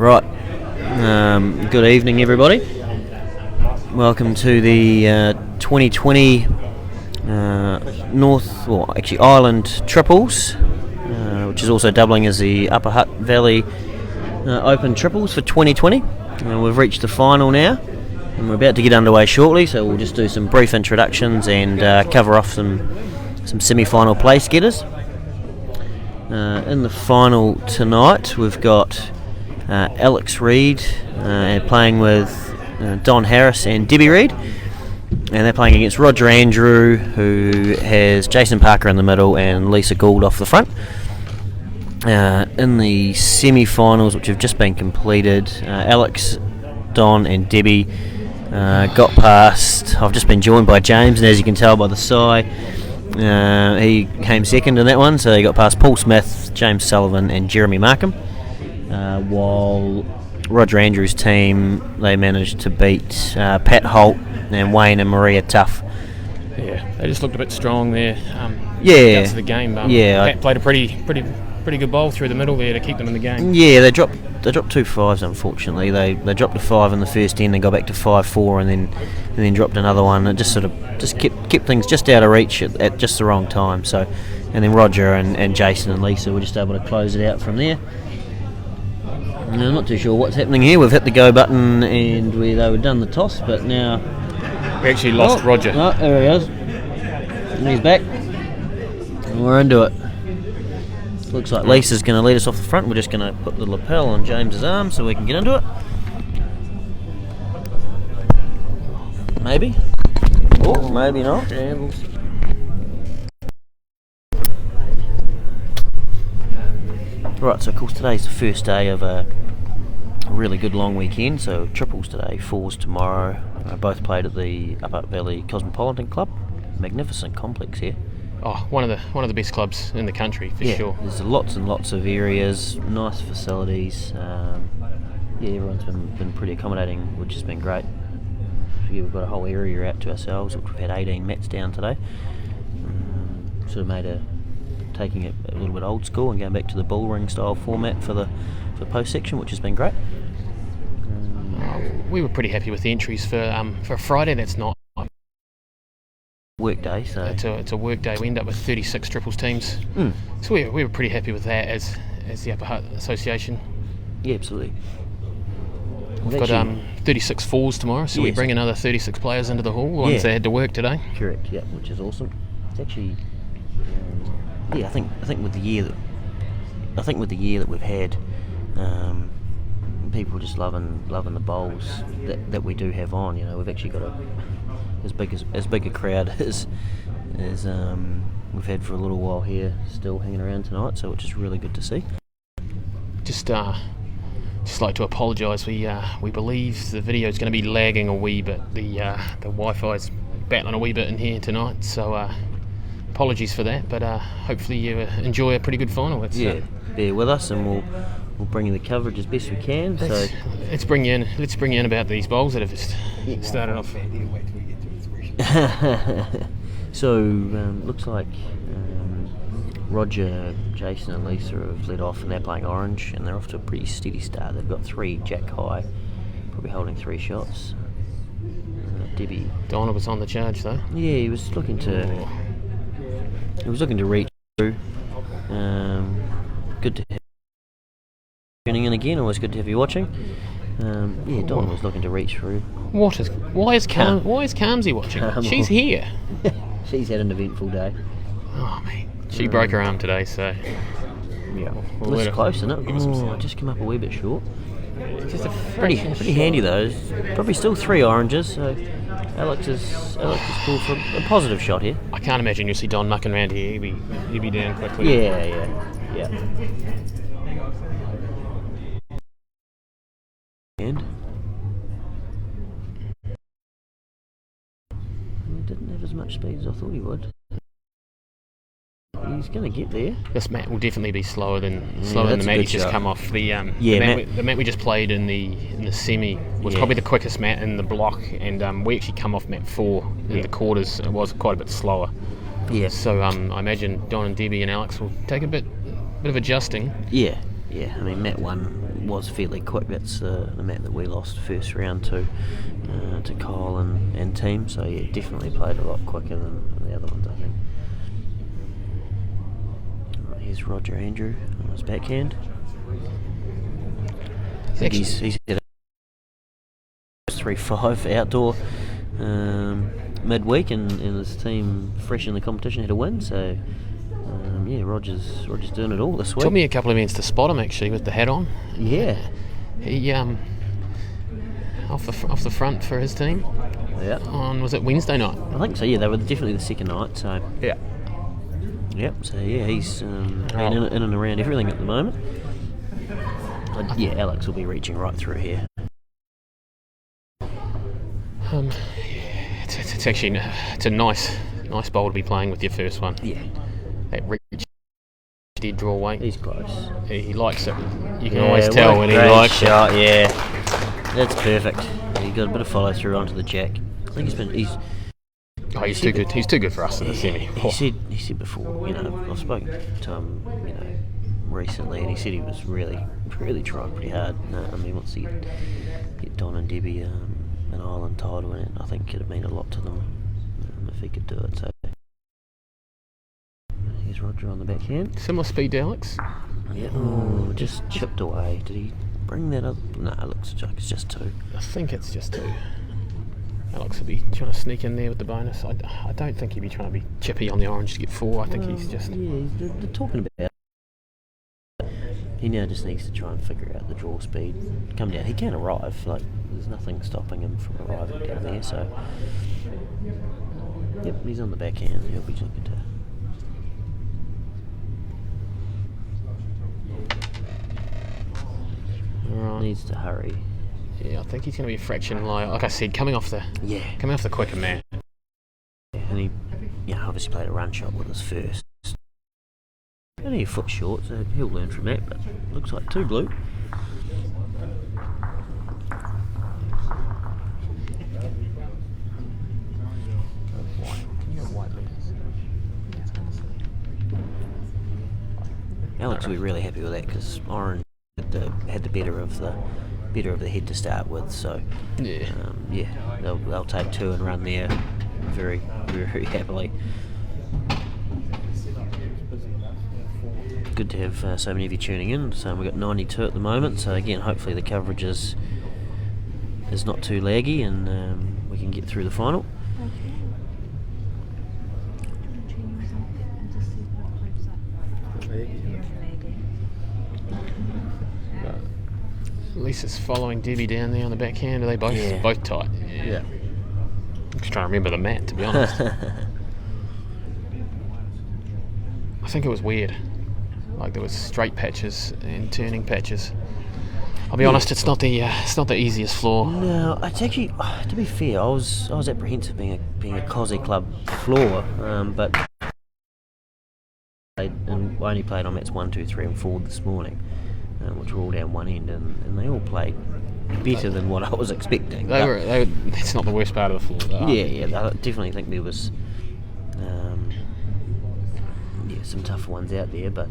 Right, good evening everybody. Welcome to the 2020 Island Triples, which is also doubling as the Upper Hutt Valley Open Triples for 2020. We've reached the final now, and we're about to get underway shortly, so we'll just do some brief introductions and cover off some semi-final place getters. In the final tonight, we've got Alex Reid playing with Don Harris and Debbie Reid, and they're playing against Roger Andrew, who has Jason Parker in the middle and Lisa Gould off the front. In the semi-finals, which have just been completed, Alex, Don and Debbie got past. I've just been joined by James, and as you can tell by the sigh, he came second in that one, so he got past Paul Smith, James Sullivan and Jeremy Markham, while Roger Andrews' team, they managed to beat Pat Holt and Wayne and Maria Tuff. Yeah, they just looked a bit strong there. To the game. Pat played a pretty good bowl through the middle there to keep them in the game. Yeah, they dropped 2 5s unfortunately. They dropped a 5 in the first end, then got back to 5-4, and then dropped another one. It just kept things just out of reach at just the wrong time. So, and then Roger and Jason and Lisa were just able to close it out from there. And I'm not too sure what's happening here. We've hit the go button and they were done the toss, but now we actually lost Roger. Oh, there he is. And he's back. And we're into it. Looks like Lisa's going to lead us off the front. We're just going to put the lapel on James's arm so we can get into it. Maybe. Or maybe not. Right, so of course today's the first day of a really good long weekend. So triples today, fours tomorrow. Both played at the Upper Valley Cosmopolitan Club. Magnificent complex here. Oh, one of the best clubs in the country for sure. There's lots and lots of areas, nice facilities. Everyone's been pretty accommodating, which has been great. We've got a whole area out to ourselves, which we've had 18 mats down today. Sort of taking it a little bit old school and going back to the bull ring style format for the post section, which has been great. We were pretty happy with the entries for a Friday. That's not work day, so it's a work day. We end up with 36 triples teams, so we were pretty happy with that as the Upper Hutt Association. Yeah, absolutely. We've got 36 fours tomorrow, so we bring another 36 players into the hall, ones that had to work today. Correct, yeah, which is awesome. It's actually, I think with the year that we've had, people just loving the bowls that we do have on. You know, we've actually got as big a crowd as we've had for a little while here, still hanging around tonight. So which is really good to see. Just like to apologise. We believe the video is going to be lagging a wee bit. The Wi-Fi's battling a wee bit in here tonight. So apologies for that. But hopefully you enjoy a pretty good final. Bear with us, and we'll bring you the coverage as best we can. Let's bring you in about these bowls that have just started off. So looks like Roger, Jason and Lisa have led off, and they're playing orange, and they're off to a pretty steady start. They've got 3 jack high, probably holding 3 shots. Debbie. Donna was on the charge though. Yeah, he was looking to reach through. Good to have tuning in again. Always good to have you watching. Dawn was looking to reach through. Why is Carmsy watching? She's here. She's had an eventful day. Oh mate, she broke her arm today, so yeah. Well, it's close, isn't it? I just came up a wee bit short. Just a pretty handy though. Probably still 3 oranges. So Alex is pulled for a positive shot here. I can't imagine you'll see Don mucking around here. He'll be down quickly. Yeah. And he didn't have as much speed as I thought he would. He's going to get there. This mat will definitely be slower than the mat he's just come off. The mat we just played in the semi was probably the quickest mat in the block, and we actually come off mat 4 in the quarters. It was quite a bit slower. Yeah. So I imagine Don and Debbie and Alex will take a bit of adjusting. Yeah. I mean, mat 1 was fairly quick. That's the mat that we lost first round to Kyle and team. So yeah, definitely played a lot quicker than the other ones, I think. Right, here's Roger Andrew on his backhand. I think he's at 3-5 outdoor midweek, and his team fresh in the competition had a win. So yeah, Roger's doing it all this week. Took me a couple of minutes to spot him actually with the hat on. Yeah, he off the front for his team. Yeah. On, was it Wednesday night? I think so. Yeah, they were definitely the second night. So yeah. Yep. So yeah, he's in and around everything at the moment. But yeah, Alex will be reaching right through here. It's actually a nice bowl to be playing with your first one. Yeah. That reach did draw weight. He's close. He likes it. You can always tell when he likes shot, it. Yeah, that's perfect. He got a bit of follow through onto the jack. I think he's too good. He's too good for us in the semi. He said before, I've spoken to him, recently, and he said he was really trying pretty hard. He wants to get Don and Debbie an island title, and I think it'd mean a lot to them if he could do it. So here's Roger on the backhand. Similar speed to Alex. Yeah. Oh, just chipped away. Did he bring that up? No, it looks like it's just 2. I think it's just 2. Alex will be trying to sneak in there with the bonus. I don't think he'd be trying to be chippy on the orange to get 4. I think he's just... Yeah, they're talking about it. He now just needs to try and figure out the draw speed. Come down. He can arrive. There's nothing stopping him from arriving down there. So, yep, he's on the backhand. He'll be looking to... Right. Needs to hurry. Yeah, I think he's going to be a fraction like I said, coming off the quicker mat. And he, obviously played a run shot with his first. Only a foot short, so he'll learn from that. But looks like 2 blue. Alex will be really happy with that because Orange had the better of the head to start with, so they'll take 2 and run there very, very happily. Good to have so many of you tuning in. So we've got 92 at the moment, so again hopefully the coverage is not too laggy, and we can get through the final. Lisa's following Debbie down there on the backhand. Are they both tight? Yeah. I'm just trying to remember the mat, to be honest. I think it was weird. There was straight patches and turning patches. I'll be honest, it's not the easiest floor. No, it's actually, to be fair, I was apprehensive being a COSI club floor, but I only played on mats 1, 2, 3, and 4 this morning. Which were all down one end, and they all played better than what I was expecting. It's not the worst part of the floor. Yeah, I definitely think there was some tougher ones out there, but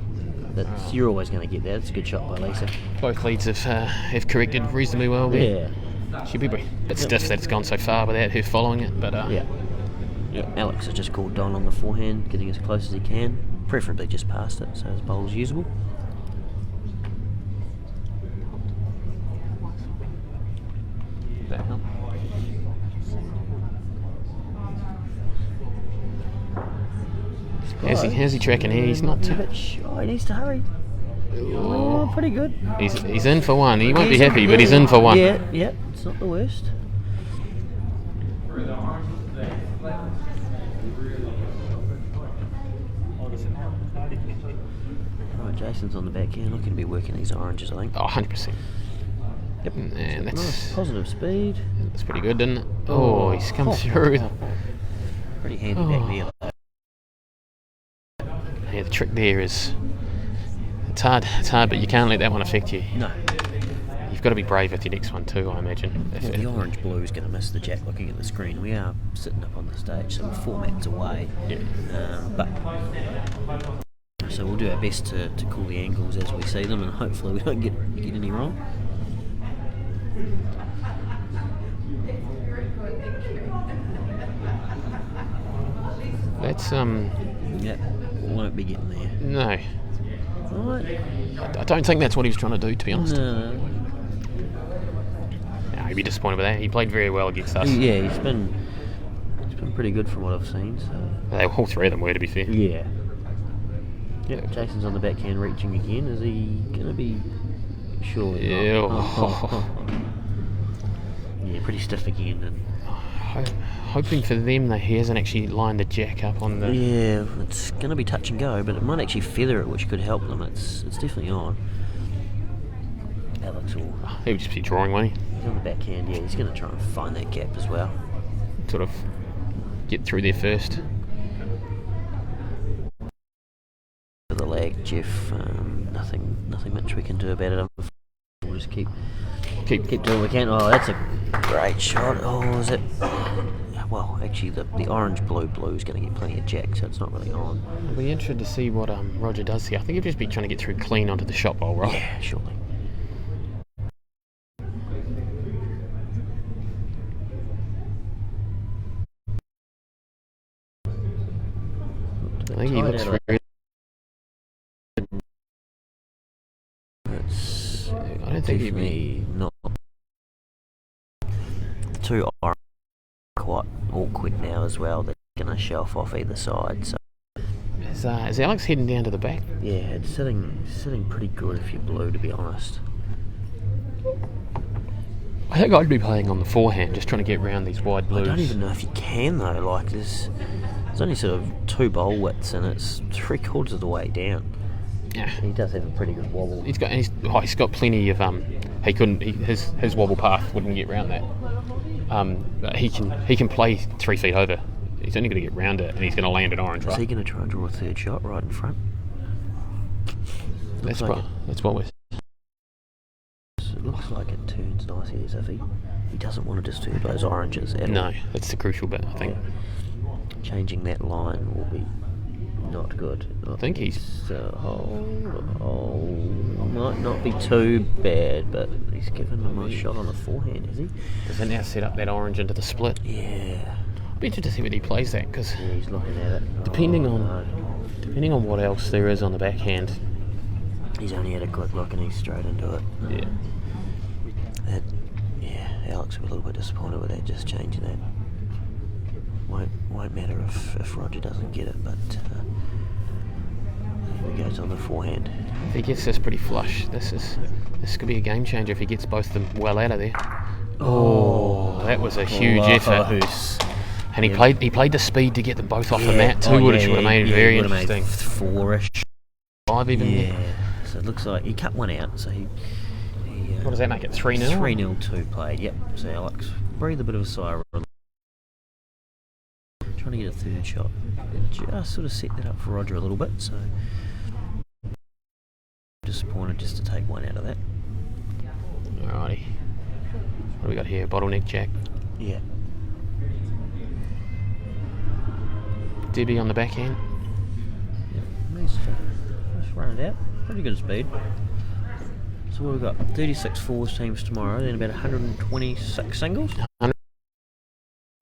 you're always going to get that. It's a good shot by Lisa. Both leads have corrected reasonably well there. Yeah. She'll be a bit stiff that it's gone so far without her following it, but Alex has just called Don on the forehand, getting as close as he can, preferably just past it, so his bowl's usable. How's he tracking here? He's not too bit shy. He needs to hurry. Oh, pretty good. He's in for one. He won't be happy, but he's in for one. Yeah, it's not the worst. Right, Jason's on the backhand, looking to be working these oranges, I think. Oh, 100%. Yep. And that's nice positive speed. That's pretty good, didn't it? Oh, he's come through. Pretty handy back there. Yeah, the trick there is it's hard, but you can't let that one affect you. No. You've got to be brave with your next one too, I imagine. Well, the orange blue is going to miss the jack looking at the screen. We are sitting up on the stage, so we're 4 mats away. Yeah. So So we'll do our best to call the angles as we see them, and hopefully we don't get any wrong. That's Yep, won't be getting there. No. Right. I don't think that's what he was trying to do, to be honest. No. No, he'd be disappointed with that. He played very well against us. Yeah, he's been pretty good from what I've seen. So. All three of them were, to be fair. Yeah. Yep, Jason's on the backhand reaching again. Is he going to be... Sure. Yeah. Yeah, pretty stiff again. And hoping for them that he hasn't actually lined the jack up on the... Yeah, it's going to be touch and go, but it might actually feather it, which could help them. It's definitely on. Alex will... He would just be drawing, won't he? He's on the backhand, yeah. He's going to try and find that gap as well. Sort of get through there first. For the lag, Jeff, nothing much we can do about it. We'll just keep doing what we can. Oh, that's a great shot. Oh, is it? Well, actually, the orange-blue is going to get plenty of jack, so it's not really on. I'll be interested to see what Roger does here. I think he'll just be trying to get through clean onto the shot bowl, right? Yeah, surely. I think he looks really... I don't think definitely not. The two are quite awkward now as well. They're going to shelf off either side. So is Alex heading down to the back? Yeah, it's sitting pretty good if you're blue, to be honest. I think I'd be playing on the forehand, just trying to get round these wide blues. I don't even know if you can though. Like there's only sort of 2 bowl widths, and it's 3/4 of the way down. Yeah, he does have a pretty good wobble. He's got plenty of his wobble path wouldn't get round that. But he can play 3 feet over. He's only going to get round it, and he's going to land an orange, right? Is he going to try and draw a third shot right in front? That's what we're. It looks like it turns nicely as if he doesn't want to disturb those oranges at all. No, that's the crucial bit, I think. Changing that line will be not good. I think he's... might not be too bad, but he's given a nice shot on the forehand, is he? Does he now set up that orange into the split? Yeah. I'll be interested to see whether he plays that, because... Yeah, he's looking at it. Depending on what else there is on the backhand... He's only had a quick look and he's straight into it. Yeah. Alex will be a little bit disappointed with that, just changing that. Won't matter if Roger doesn't get it, but he goes on the forehand. If he gets this pretty flush, this could be a game changer if he gets both of them well out of there. Oh, that was a huge effort. And he played the speed to get them both off the mat too, which would have made it very interesting. 4-ish. 5 even. Yeah. So it looks like he cut one out, so he what does that make it? 3-0? 3-0 2 played, yep. So Alex breathed a bit of a sigh of relief. Trying to get a third shot. And just sort of set that up for Roger a little bit, so disappointed just to take one out of that. Alrighty. What do we got here? Bottleneck jack. Yeah. Debbie on the backhand. Yep. Nice run it out. Pretty good speed. So we've got 36 fours teams tomorrow, then about 126 singles.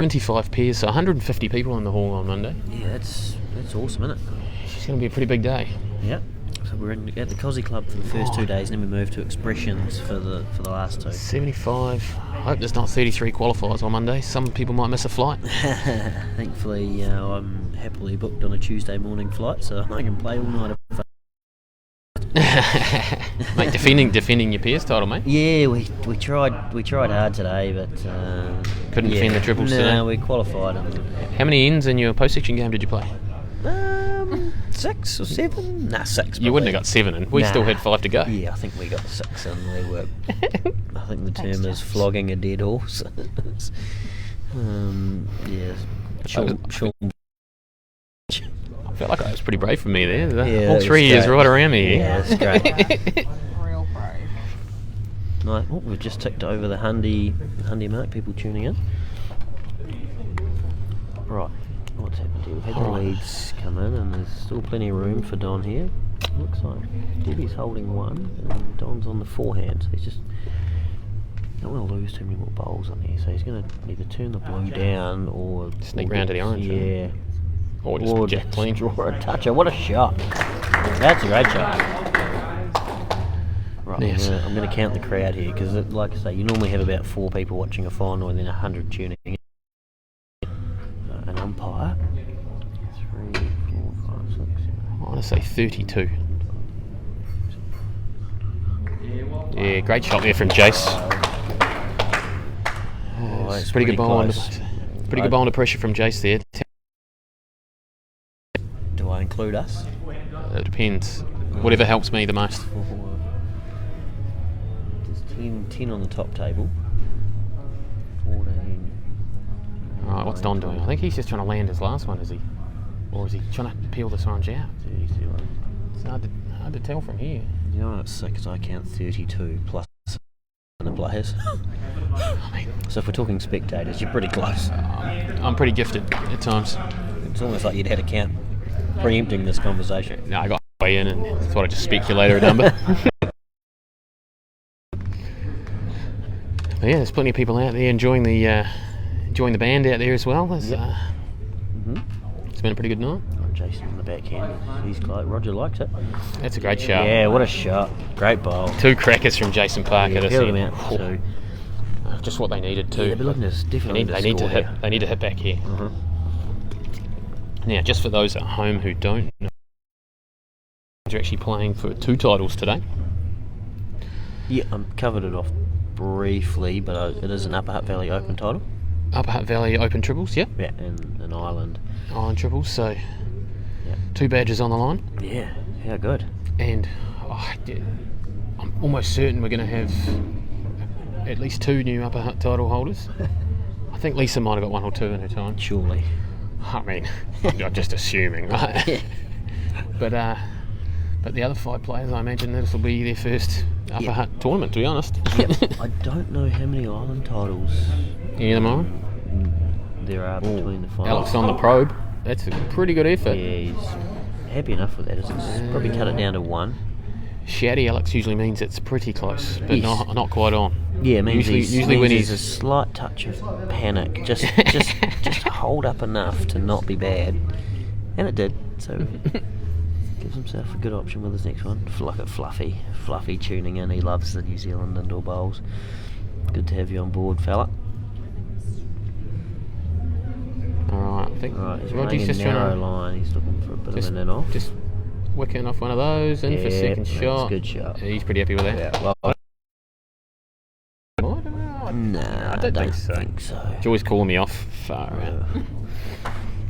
75 pairs, so 150 people in the hall on Monday. Yeah, that's awesome, isn't it? It's going to be a pretty big day. Yep. So we're at the Cosy Club for the first 2 days, and then we move to Expressions for the last 2. 75. I hope there's not 33 qualifiers on Monday. Some people might miss a flight. Thankfully, I'm happily booked on a Tuesday morning flight, so I can play all night. Mate, defending your PS title, mate. Yeah, we tried hard today, but couldn't defend the triples today. No, we qualified. How many ends in your post-section game did you play? 6 or 7? Nah, 6. Probably. You wouldn't have got 7 in. We still had 5 to go. Yeah, I think we got 6 in. We were. I think the term is flogging a dead horse. Yeah. I felt like I was pretty brave for me there. All 3 years right around me. Yeah, that's great. Real brave. Right, we've just ticked over the Hundy mark, people tuning in. Right, what's happened here? We've had the leads come in, and there's still plenty of room for Don here. Looks like Debbie's holding one and Don's on the forehand. So he's just don't want to lose too many more bowls on here. So he's going to either turn the blue down or sneak round to the orange. Yeah. Or just jack clean. Draw a toucher. What a shot! That's a great shot. Right, yes. I'm going to count the crowd here because, like I say, you normally have about 4 people watching a final and then 100 tuning in. An umpire. 3, 4, 5, 6, 7. I want to say 32. Yeah, great shot there from Jace. Oh, it's pretty good ball under, close. pretty good ball under pressure from Jace there. Do I include us? It depends. Whatever helps me the most. There's 10 on the top table. 14. Alright, what's Don doing? I think he's just trying to land his last one, is he? Or is he trying to peel this orange out? 31. It's hard to tell from here. You know what it's sick, because I count 32 plus the players. So if we're talking spectators, you're pretty close. I'm pretty gifted at times. It's almost like you'd had a count preempting this conversation. No, I got way in and thought I'd just speculate a number. But yeah, there's plenty of people out there enjoying the band out there as well. It's been a pretty good night. Jason on the backhand. He's like, Roger likes it. That's a great shot. Yeah, what a shot. Great bowl. 2 crackers from Jason Parker. Yeah, peeled them out too. Just what they needed too. Yeah, but looking at definitely they need to hit back here. Now, just for those at home who don't know, they're actually playing for 2 titles today. Yeah, I covered it off briefly, but it is an Upper Hutt Valley Open title. Upper Hutt Valley Open triples, yeah. Yeah, and an Island triples, so 2 badges on the line. Yeah, how good. And I'm almost certain we're going to have at least 2 new Upper Hutt title holders. I think Lisa might have got 1 or 2 in her time. Surely. I mean, I'm just assuming, right? But the other 5 players, I imagine this will be their first Upper Hutt tournament, to be honest. I don't know how many Island titles there are between the finals. Alex on the probe. That's a pretty good effort. Yeah, he's happy enough with that. It's probably cut it down to 1. Shouty Alex usually means it's pretty close, but not quite on. Yeah, it means usually when he's a slight touch of panic, just hold up enough to not be bad, and it did. So gives himself a good option with his next one. Look at Fluffy tuning in. He loves the New Zealand indoor bowls. Good to have you on board, fella. Alright, I think Roger's just narrow line. He's looking for a bit of an in off. Just wicking off one of those in for second shot. That's a good shot. He's pretty happy with that. Yeah, well, I don't think so. Joy's calling me off. Far out.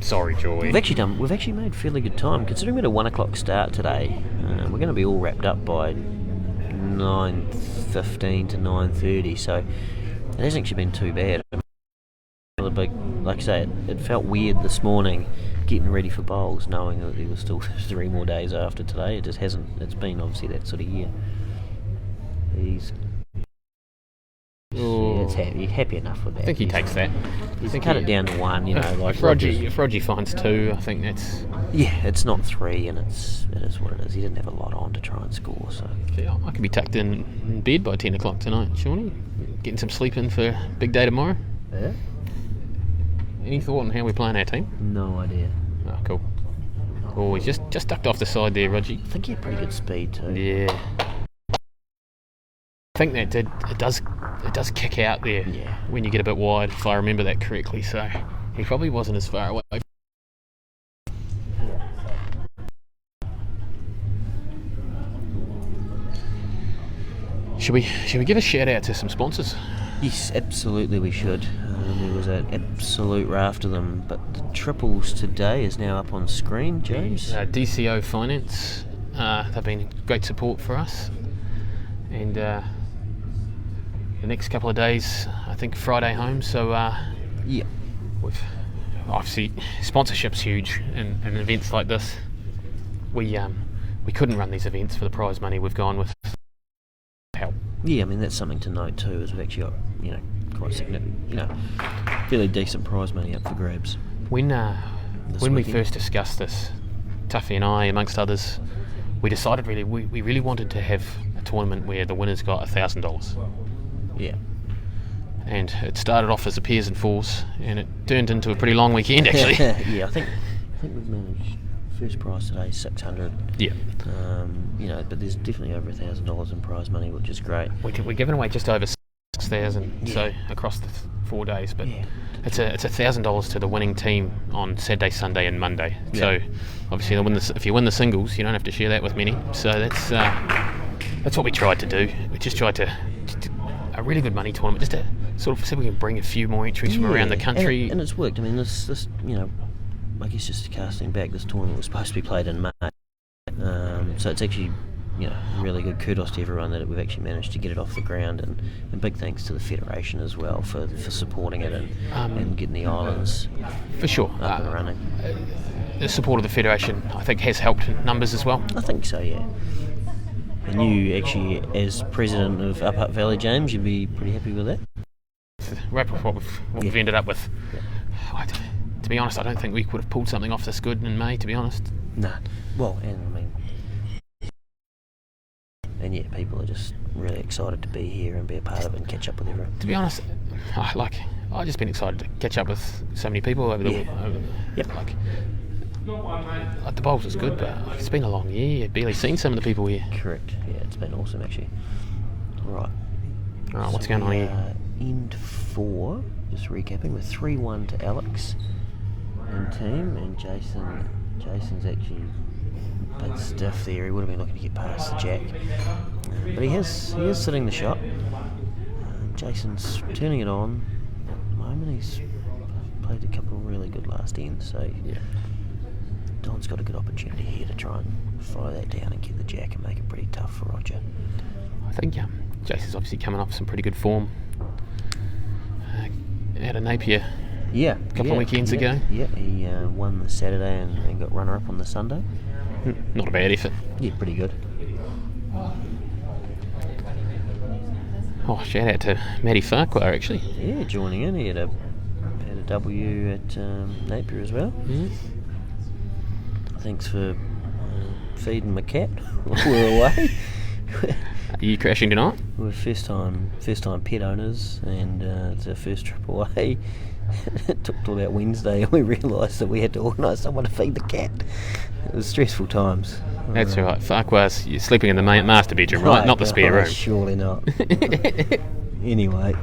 Sorry, Joy. We've actually made fairly good time considering we had a 1 o'clock start today. We're going to be all wrapped up by 9:15 to 9:30, so it hasn't actually been too bad. Like I say, it felt weird this morning getting ready for bowls, knowing that there was still 3 more days after today. It just hasn't. It's been obviously that sort of year. He's happy enough with that. I think he takes that. He's cut it down to 1, like if Roger finds 2, I think that's... Yeah, it's not 3, and it is what it is. He didn't have a lot on to try and score, so... Yeah, I could be tucked in bed by 10 o'clock tonight, Shawnee. Getting some sleep in for a big day tomorrow. Yeah? Any thought on how we're playing our team? No idea. Oh, cool. Oh, he's just ducked off the side there, Roger. I think he had pretty good speed too. Yeah. I think that it does kick out there when you get a bit wide, if I remember that correctly, so he probably wasn't as far away. Should we give a shout out to some sponsors? Yes, absolutely we should. There was an absolute raft of them, but the triples today is now up on screen, James. DCO Finance, they've been great support for us, and the next couple of days, I think Friday home, so we've obviously sponsorship's huge in events like this. We couldn't run these events for the prize money. We've gone with help. Yeah, I mean that's something to note too, is we've actually got quite significant, fairly decent prize money up for grabs. When we first discussed this, Tuffy and I, amongst others, we decided we really wanted to have a tournament where the winners got $1,000. Yeah. And it started off as a pairs and fours, and it turned into a pretty long weekend actually. Yeah, I think we've managed first prize today $600. Yeah. But there's definitely over $1,000 in prize money, which is great. We're giving away just over 6,000, so across the 4 days. But it's $1,000 to the winning team on Saturday, Sunday, and Monday. Yeah. So obviously, if you win the singles, you don't have to share that with many. So that's what we tried to do. We just tried to a really good money tournament, just to sort of see if we can bring a few more entries from around the country. And it's worked. I mean, this I guess just casting back, this tournament was supposed to be played in March, so it's actually really good kudos to everyone that we've actually managed to get it off the ground, and big thanks to the Federation as well for supporting it and getting the islands for sure up and running. The support of the Federation, I think, has helped numbers as well. I think so, yeah. And you actually, as president of Up Hutt Valley, James, you'd be pretty happy with that? Wrap with what we've ended up with. Yeah. To be honest, I don't think we could have pulled something off this good in May, to be honest. No. Well, people are just really excited to be here and be a part of it and catch up with everyone. To be honest, I've just been excited to catch up with so many people over the week. The bowls was good, but it's been a long year. You've barely seen some of the people here. Correct. Yeah, it's been awesome actually. All right, what's going on here? End 4, just recapping, with 3-1 to Alex and team, and Jason's actually a bit stiff there. He would have been looking to get past the jack, but he is sitting the shot. Jason's turning it on at the moment. He's played a couple of really good last ends, so Don's got a good opportunity here to try and follow that down and get the jack and make it pretty tough for Roger. I think Jason's obviously coming off some pretty good form. Out of Napier a couple of weekends ago. Yeah, he won the Saturday and got runner-up on the Sunday. Not a bad effort. Yeah, pretty good. Oh, shout out to Matty Farquhar actually. Yeah, joining in. He had a W at Napier as well. Mm. Thanks for feeding my cat while we're away. Are you crashing tonight? We're first time pet owners, and it's our first trip away. It took till about Wednesday and we realised that we had to organise someone to feed the cat. It was stressful times. That's right. Farquhar's, you're sleeping in the master bedroom, right? Not the spare room. Surely not. Anyway.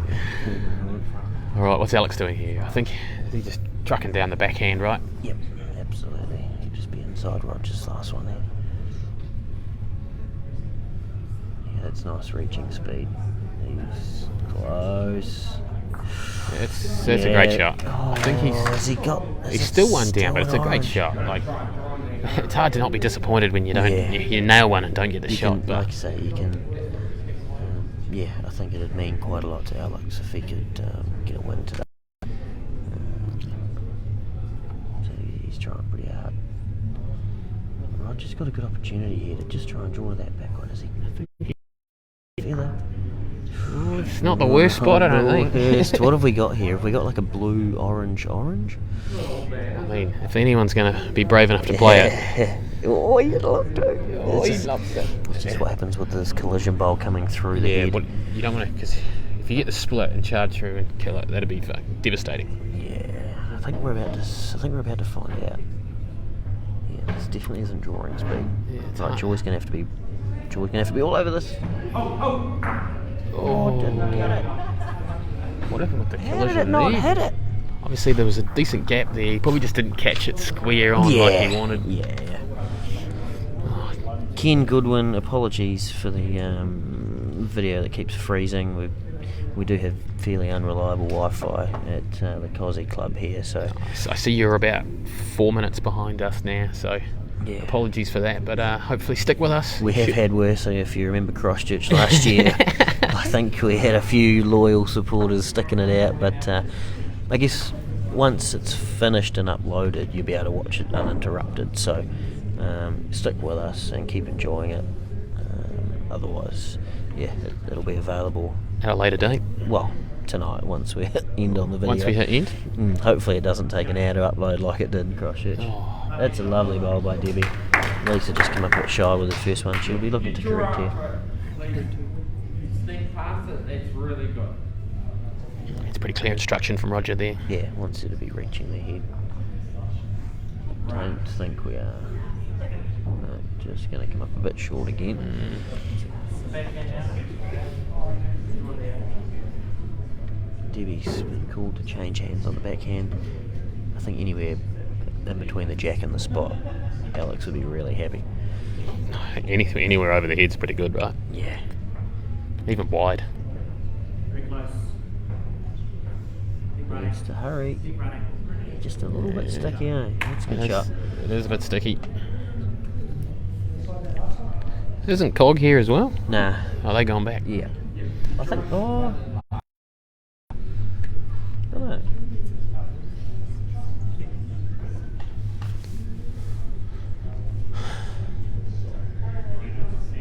Alright, what's Alex doing here? I think he's just trucking down the backhand, right? Yep, absolutely. He'd just be inside Roger's last one there. Yeah, that's nice reaching speed. He's close. That's a great shot. I think he's still one down, but it's a great shot. It's hard to not be disappointed when you don't you nail one and don't get the shot. Like I say, you can. I think it'd mean quite a lot to Alex if he could get a win today. So he's trying pretty hard. Roger's got a good opportunity here to just try and draw that back on. Is he? Feather. It's not the worst spot, I don't think. What have we got here? Have we got like a blue, orange? I mean, if anyone's going to be brave enough to play it. Oh, you'd love to. Oh, you'd love to. It's just what happens with this collision bowl coming through the head. But you don't want to, because if you get the split and charge through and kill it, that'd be devastating. Yeah, I think we're about to find out. Yeah, this definitely isn't drawing speed. Yeah, right, Joy's going to have to be all over this. Oh, didn't get it. What happened with the collision? How did it not hit it? Obviously there was a decent gap there. He probably just didn't catch it square on like he wanted. Yeah. Ken Goodwin, apologies for the video that keeps freezing. We do have fairly unreliable Wi-Fi at the Cosy Club here, so I see you're about 4 minutes behind us now, so apologies for that, but hopefully stick with us. We have had worse. So if you remember Christchurch last year, I think we had a few loyal supporters sticking it out, but I guess once it's finished and uploaded, you'll be able to watch it uninterrupted, so stick with us and keep enjoying it. Otherwise, it'll be available at a later date. Well, tonight, once we hit end on the video. Once we hit end? Hopefully it doesn't take an hour to upload like it did in Christchurch. That's a lovely bowl by Debbie. Lisa just come up a bit shy with the first one. She'll be looking to correct here. It's pretty clear instruction from Roger there. Yeah, wants her to be reaching the head. Don't think we are. No, just going to come up a bit short again. Debbie's been called to change hands on the backhand. I think anywhere in between the jack and the spot, Alex would be really happy. Anywhere over the head's pretty good, right? Yeah. Even wide. Needs to hurry. Just a little bit sticky, eh? That's a good shot. It is a bit sticky. Isn't Cog here as well? Nah. Are they going back? Yeah. I think. Oh. I don't know.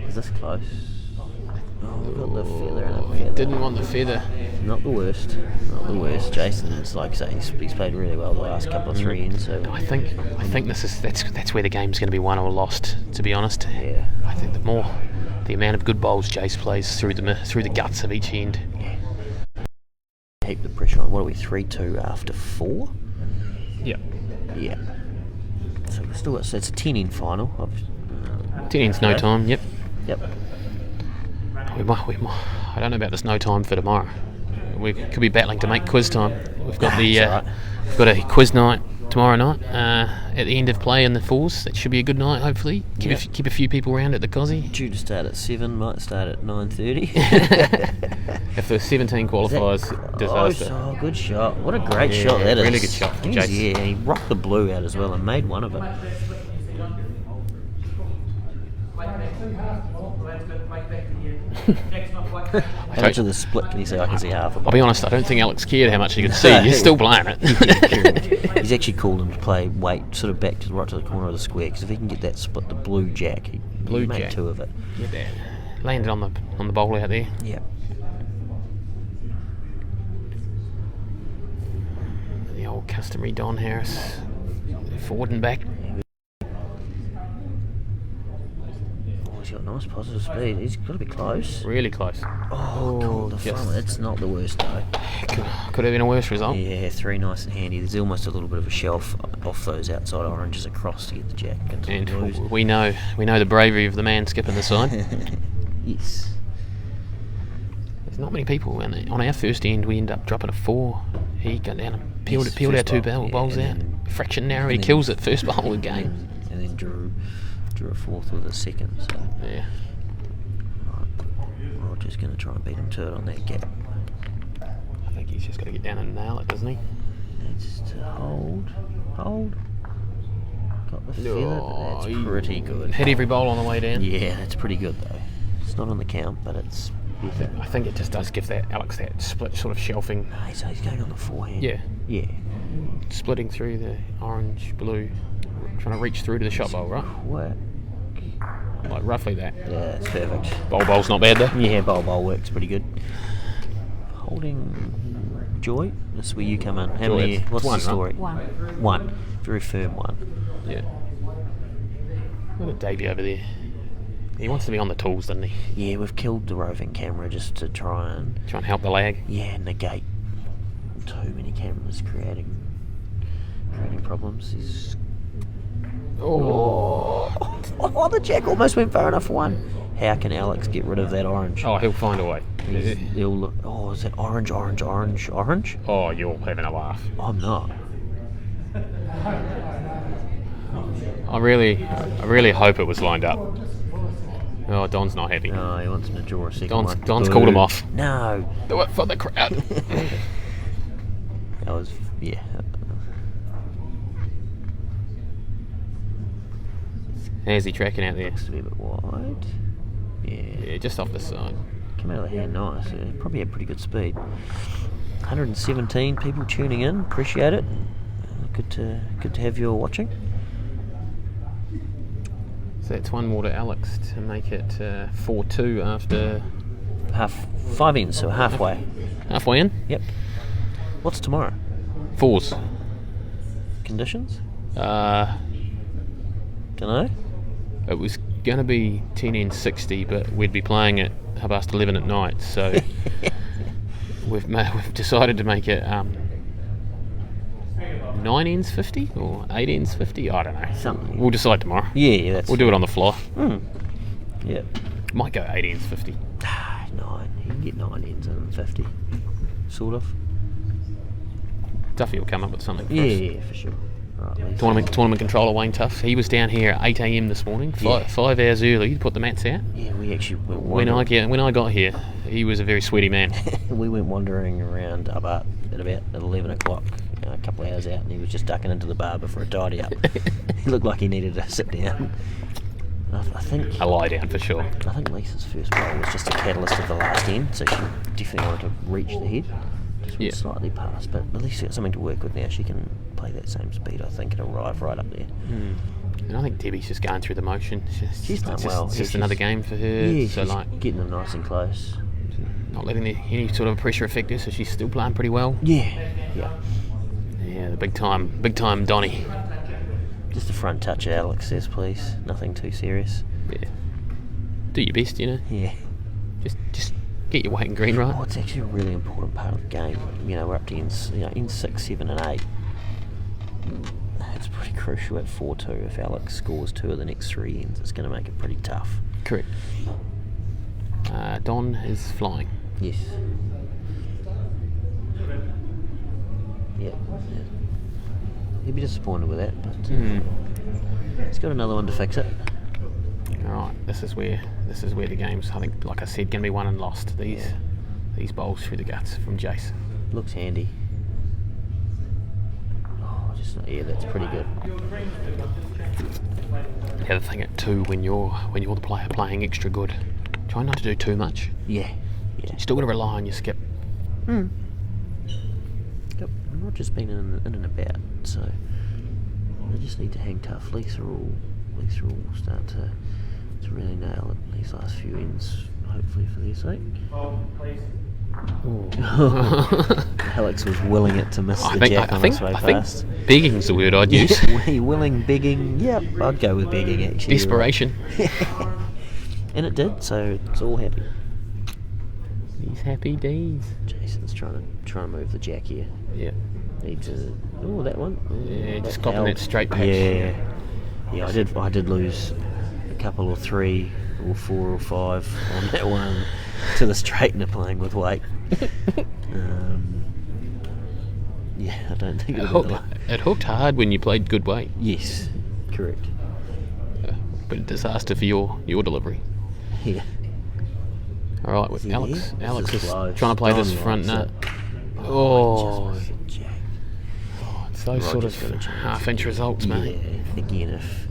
Is this close? Oh, we've got the feather and a feather. Didn't want the feather. Not the worst. Not the worst. Jason's, like I say, he's played really well the last couple of 3 ends. So I think that's where the game's going to be won or lost. To be honest. Yeah. I think the amount of good bowls Jace plays through the guts of each end. Yeah. Keep the pressure on. What are we? 3-2 after 4? Yeah. Yeah. So we've still got. So it's a 10 end final. 10 ends, no time. Yep. Yep. We might. I don't know about this no time for tomorrow. We could be battling to make quiz time. We've got we've got a quiz night tomorrow night at the end of play in the fours. That should be a good night. Hopefully, keep a few people around at the Cozzy. Due to start at 7, might start at 9:30. If the 17 qualifiers, disaster. Oh, good shot! What a great shot that is. Really good shot from Jason. Yeah, he rocked the blue out as well and made one of it. How much of the split can you say? I can see half of it. I'll be honest, I don't think Alex cared how much he could see. He's still playing it. He's actually called him to play weight sort of back to the corner of the square, because if he can get that split, the blue jack, he made 2 of it. Yeah, there. Landed on the bowl out there. Yeah. The old customary Don Harris forward and back. He's got nice positive speed. He's got to be close. Really close. Oh, God, the front. It's not the worst though. Could have been a worse result. Yeah, 3 nice and handy. There's almost a little bit of a shelf off those outside oranges across to get the jack. And we know the bravery of the man skipping the side. Yes. There's not many people on our first end. We end up dropping a 4. He got down and peeled our 2 bowls out. Fraction narrow. He kills it first bowl of the game. And then drew a 4th with a 2nd. So. Yeah. Right. Roger's going to try and beat him to it on that gap. I think he's just got to get down and nail it, doesn't he? Needs to hold. Got the feather, but that's pretty good. Hit every bowl on the way down. Yeah, that's pretty good though. It's not on the count, but it's. I think it just does give Alex that split sort of shelving. So he's going on the forehand. Yeah. Yeah. Splitting through the orange, blue, trying to reach through to the shot bowl, right? Work. Like roughly that. Yeah, it's perfect. Bowl's not bad though. Yeah, bowl works pretty good. Holding Joy. This is where you come in. How Joy, many? What's one, the story? Right? One. Very firm one. Yeah. Look at Davey over there. He wants to be on the tools, doesn't he? Yeah, we've killed the roving camera just to try and help the lag. Yeah, negate too many cameras creating problems. Oh, the jack almost went far enough for one. How can Alex get rid of that orange? Oh, he'll find a way. He'll look. Oh, is that orange? Oh, you're having a laugh. I'm not. I really hope it was lined up. Oh, Don's not happy. No, he wants him to draw a second one. Don's called him off. No. Do it for the crowd. That was, yeah. How's he tracking out there? Looks to be a bit wide. Yeah, just off the side. Come out of the hand nice. Probably had pretty good speed. 117 people tuning in. Appreciate it. Good to have you all watching. So that's one more to Alex to make it 4-2 after 5 ends, so halfway. Halfway in? Yep. What's tomorrow? Fours. Conditions? Dunno. It was going to be 10 ends 60, but we'd be playing at 11 at night, so we've decided to make it 9 ends 50 or 8 ends 50. I don't know. Something. We'll decide tomorrow. Yeah, we'll do it on the fly. Yeah. Might go 8 ends 50. 9. You can get 9 ends in 50. Sort of. Duffy will come up with something for us. Yeah, for sure. Right, Tournament controller Wayne Tuff. He was down here at 8 a.m. this morning, 5 hours early to put the mats out. Yeah, we actually went when I got here, he was a very sweaty man. We went wandering around at about 11 o'clock, a couple of hours out, and he was just ducking into the barber for a tidy up. He looked like he needed to sit down. I think a lie down for sure. I think Lisa's first bowl was just a catalyst of the last end, so she definitely wanted to reach the head. Just went slightly past, but at least she's got something to work with now. She can play that same speed, I think, and arrive right up there. And I think Debbie's just going through the motion. She's done well. It's just another game for her. Yeah, so she's like getting them nice and close. Not letting any sort of pressure affect her, so she's still playing pretty well. Yeah. Yeah, the big time Donnie. Just a front touch, Alex says, please. Nothing too serious. Yeah. Do your best, you know. Yeah. Just get your weight and green right. Oh, it's actually a really important part of the game. You know, we're up to ends 6, 7 and 8. It's pretty crucial at 4-2. If Alex scores 2 of the next 3 ends, it's going to make it pretty tough. Correct. Don is flying. Yes. Yeah. He'd be disappointed with that, but he's got another one to fix it. Alright, this is where the game's, I think, like I said, going to be won and lost. These bowls through the guts from Jace. Looks handy. Oh, that's pretty good. The other thing at 2, when you're the player playing extra good, try not to do too much. Yeah. You still got to rely on your skip. Yep. I've not just been in and about, so I just need to hang tough. Lisa will start to really nail it these last few ends, hopefully for their sake. Alex was willing it to miss the jack on its way past. Begging's the word I'd use. Willing, begging. Yep, I'd go with begging actually. Desperation. And it did, so it's all happy. These happy days. Jason's trying to move the jack here. Yeah. Needs that one. Yeah, just copping that straight patch. Yeah. I did lose a couple or 3 or 4 or 5 on that one to the straightener playing with weight. I don't think it hooked hard when you played good weight. Yes, correct. But a disaster for your delivery. Yeah. All right, with Alex is close. trying to play this front nut. It's those sort of half-inch results, mate. Yeah, again, if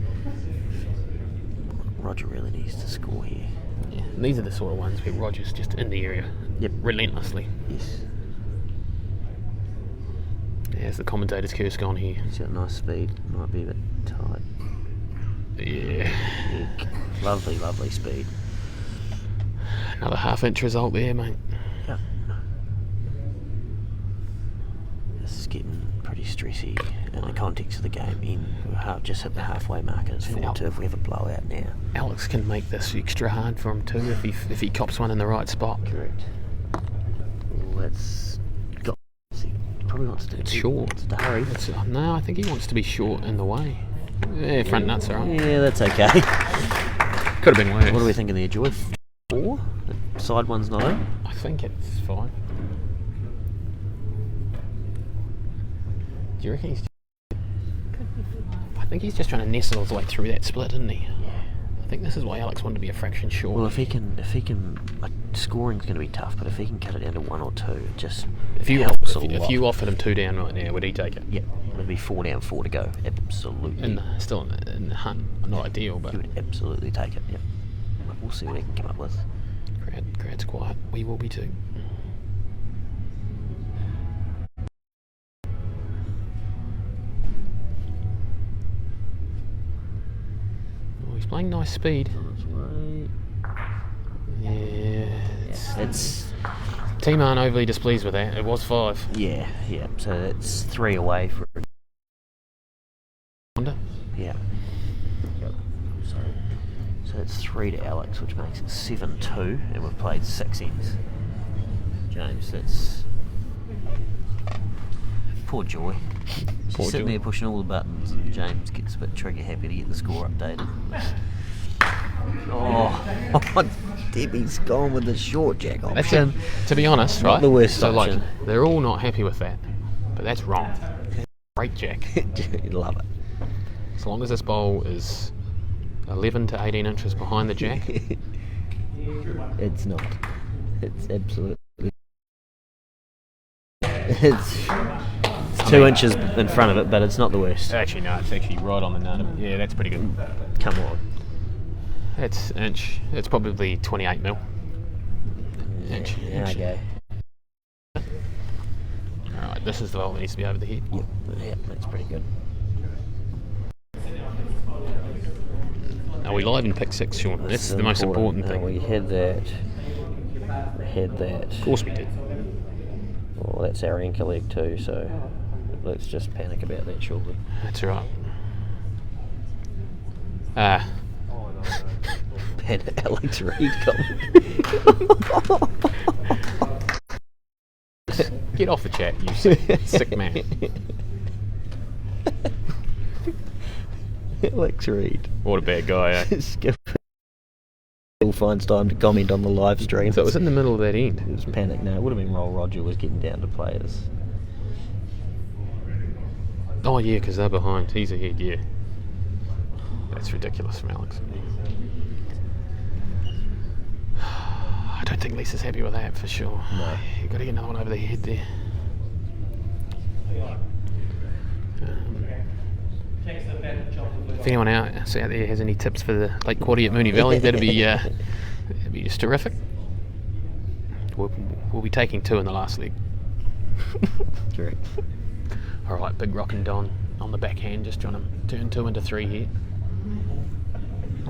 Roger really needs to score here. Yeah, and these are the sort of ones where Roger's just in the area, relentlessly. Yes. There's the commentator's curse gone here. He's got nice speed. Might be a bit tight. Yeah. Lovely, lovely speed. Another half-inch result there, mate. Yep. This is getting pretty stressy in the context of the game. We've just hit the halfway mark and it's 4-2 if we have a blowout now. Alex can make this extra hard for him too if he cops one in the right spot. Correct. Probably wants to do short. Wants to hurry. No, I think he wants to be short in the way. Yeah, front nuts are right. Yeah, that's okay. Could have been worse. What are we thinking there, Joy? 4? The side one's not in? I think it's fine. Do you reckon he's... I think he's just trying to nestle his way through that split, isn't he? Yeah. I think this is why Alex wanted to be a fraction short. Well, if he can, scoring's going to be tough, but if he can cut it down to 1 or 2, it just if you offered him 2 down right now, would he take it? Yeah, it'd be 4 down, 4 to go. Absolutely. Still in the hunt, not ideal, but he would absolutely take it. Yeah, we'll see what he can come up with. Crowd's quiet. We will be too. He's playing nice speed. Yeah. It's team aren't overly displeased with that. It was 5. Yeah. So it's 3 away for Honda. Yeah. Yep. So So that's 3 to Alex, which makes it 7-2, and we've played 6 ends. James, that's... Poor Joy. She's sitting there pushing all the buttons, and James gets a bit trigger happy to get the score updated. Oh, Debbie's gone with the short jack option. To be honest, not right? The worst so option. Like, they're all not happy with that, but that's wrong. Great jack. You love it. As long as this bowl is 11 to 18 inches behind the jack. It's not. It's absolutely. It's 2 inches in front of it, but it's not the worst. Actually, no, it's actually right on the nut of it. Yeah, that's pretty good. Come on. That's inch. It's probably 28 mil. Inch. Yeah, okay. Alright, this is the bowl that needs to be over the head. Yep, that's pretty good. Are we live in pick 6, Sean? That's the most important thing. We had that. Of course we did. Well, that's our anchor leg too, so let's just panic about that shortly. That's right. Alex Reid Get off the chat, you sick man. Alex Reid. What a bad guy, eh? Skip. Still finds time to comment on the live stream. So it was in the middle of that end. It was panic. No, it would have been Roll Roger was getting down to players. Oh yeah, because they're behind. He's ahead, yeah. That's ridiculous from Alex. I don't think Lisa's happy with that for sure. No. You've got to get another one over the head there. If anyone else out there has any tips for the late quaddy at Moonee Valley, that'd be just terrific. We'll be taking 2 in the last leg. Correct. Alright, big rock and Don on the backhand, just trying to turn 2 into 3 here.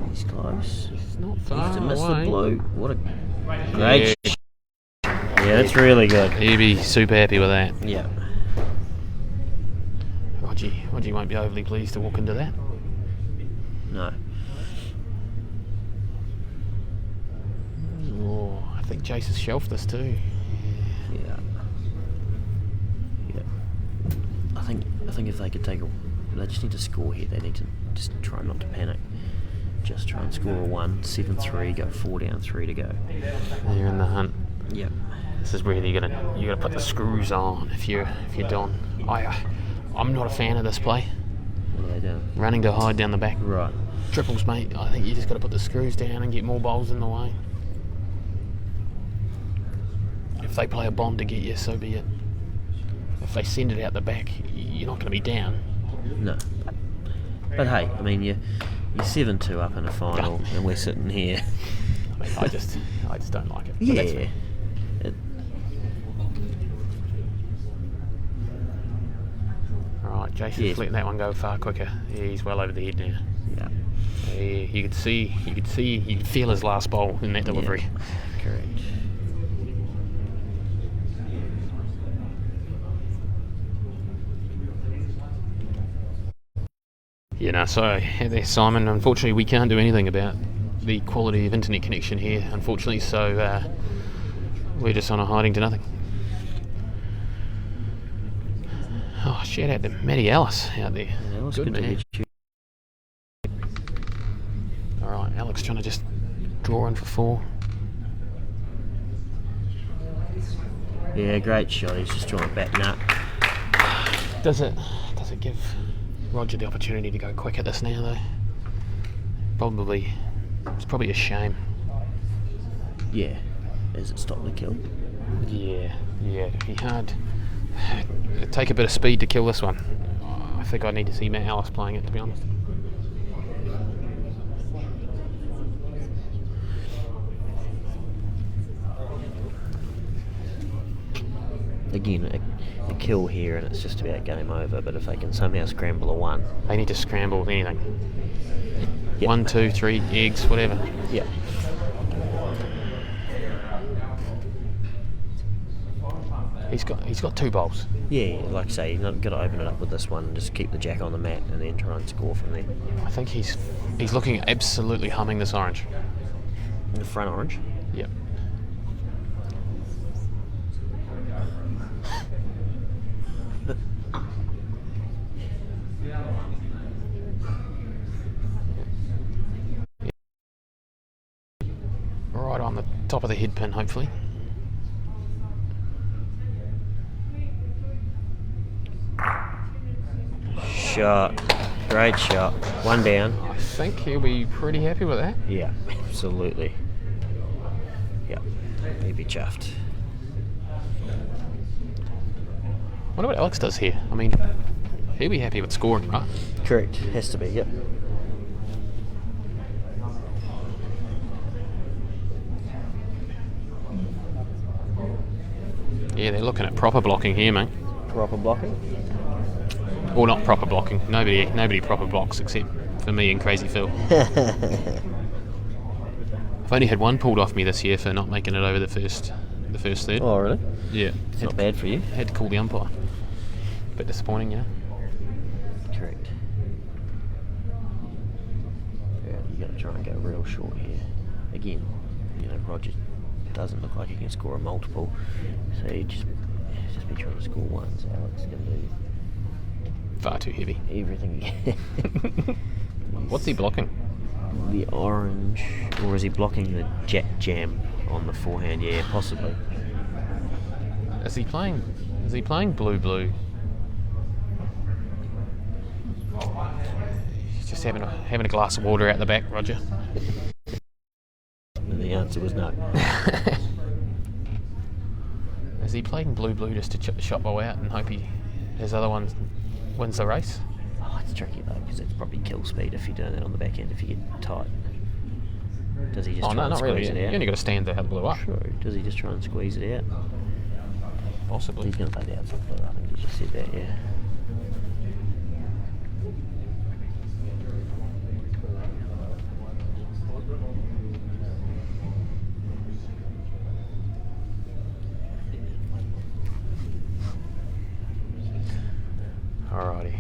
He's close. He's not far He's to miss away. the blue. What a great shot. Yeah, that's really good. He'd be super happy with that. Yeah. Rogie won't be overly pleased to walk into that. No. Oh, I think Jace has shelved this too. Yeah. I think if they could they just need to score here. They need to just try not to panic. Just try and score a 1, 7-3, go 4 down, 3 to go. You're in the hunt. Yep. This is where you gotta put the screws on if you're Don. I'm not a fan of this play. What are they doing? Running to hide down the back. Right. Triples, mate. I think you just got to put the screws down and get more bowls in the way. If they play a bomb to get you, so be it. If they send it out the back, you're not going to be down. No. But hey, I mean, you're 7-2 up in a final, and we're sitting here. I mean, I just don't like it. Yeah. Alright, Jason's letting that one go far quicker. Yeah, he's well over the head now. Yeah. You could feel his last bowl in that delivery. Yeah. Correct. Yeah, no, so there, Simon. Unfortunately, we can't do anything about the quality of internet connection here, unfortunately, so we're just on a hiding to nothing. Oh, shout out to Matty Ellis out there. Yeah, good man. Alright, Alex trying to just draw in for 4. Yeah, great shot. He's just drawing back nut. Does it give Roger the opportunity to go quick at this now, though? It's probably a shame. Yeah. Is it stop the kill? Yeah, it'd be hard. It'd take a bit of speed to kill this one. I think I need to see Matt Ellis playing it, to be honest. Again, a kill here and it's just about game over, but if they can somehow scramble a 1. They need to scramble anything. Yep. 1, 2, 3, eggs, whatever. He's got 2 bowls. Yeah, like I say, you've got to open it up with this one and just keep the jack on the mat and then try and score from there. I think he's looking at absolutely humming this orange. The front orange? Yep. Right on the top of the head pin, hopefully. Shot. Great shot. 1 down. I think he'll be pretty happy with that. Yeah, absolutely. Yeah, he'd be chuffed. I wonder what Alex does here. I mean, he'll be happy with scoring, right? Correct. Has to be, yep. Yeah, they're looking at proper blocking here, mate. Proper blocking? Or not proper blocking. Nobody proper blocks except for me and Crazy Phil. I've only had 1 pulled off me this year for not making it over the first third. Oh, really? Yeah. It's not bad for you. Had to call the umpire. A bit disappointing, you know. Correct. Yeah, you got to try and go real short here. Again, Roger doesn't look like he can score a multiple, so you just be trying to score ones. Alex can do far too heavy. Everything. What's he blocking? The orange, or is he blocking the jack jam on the forehand? Yeah, possibly. Is he playing blue? He's just having a glass of water out the back, Roger. The answer was no. Is he playing blue just to chip the shot ball out and hope his other one wins the race? Oh, it's tricky though, because it's probably kill speed if you're doing that on the back end if you get tight. Does he just try and squeeze it out? You only got to stand to have the blue up. True. Does he just try and squeeze it out? Possibly. He's going to play the outside blue. I think he just said that, yeah. Alrighty.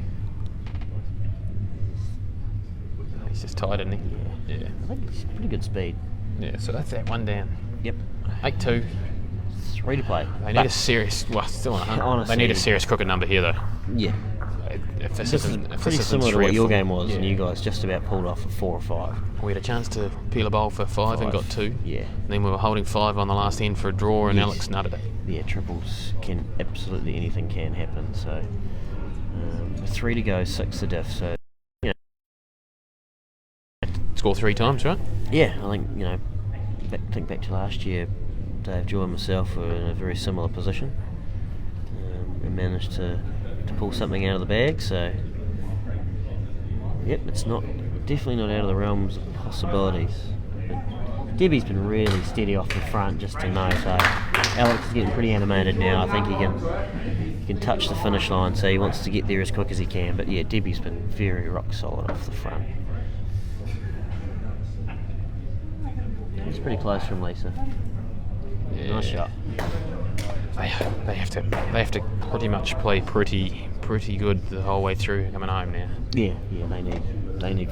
He's just tight, isn't he? Yeah. I think it's pretty good speed. Yeah, so that's that 1 down. Yep. 8-2. 3 to play. They need a serious, still on 100. Honestly, they need a serious crooked number here, though. Yeah. If this This is isn't pretty similar to what your game was, yeah. and you guys just about pulled off a 4 or 5. We had a chance to peel a bowl for 5 and got 2. Yeah. And then we were holding 5 on the last end for a draw, and Yes. Alex nutted it. Yeah, triples can absolutely anything can happen. So 3 to go, 6 to diff. So Score 3 times, right? yeah, I think think back to last year, Dave, Joy, and myself were in a very similar position. We managed to pull something out of the bag. So yep, it's definitely not out of the realms of possibilities. But Debbie's been really steady off the front, just to know. So Alex is getting pretty animated now. I think he can touch the finish line, so he wants to get there as quick as he can. But yeah, Debbie's been very rock solid off the front. It's pretty close from Lisa. Yeah. Nice shot. They have to pretty much play pretty good the whole way through coming home now. Yeah, they need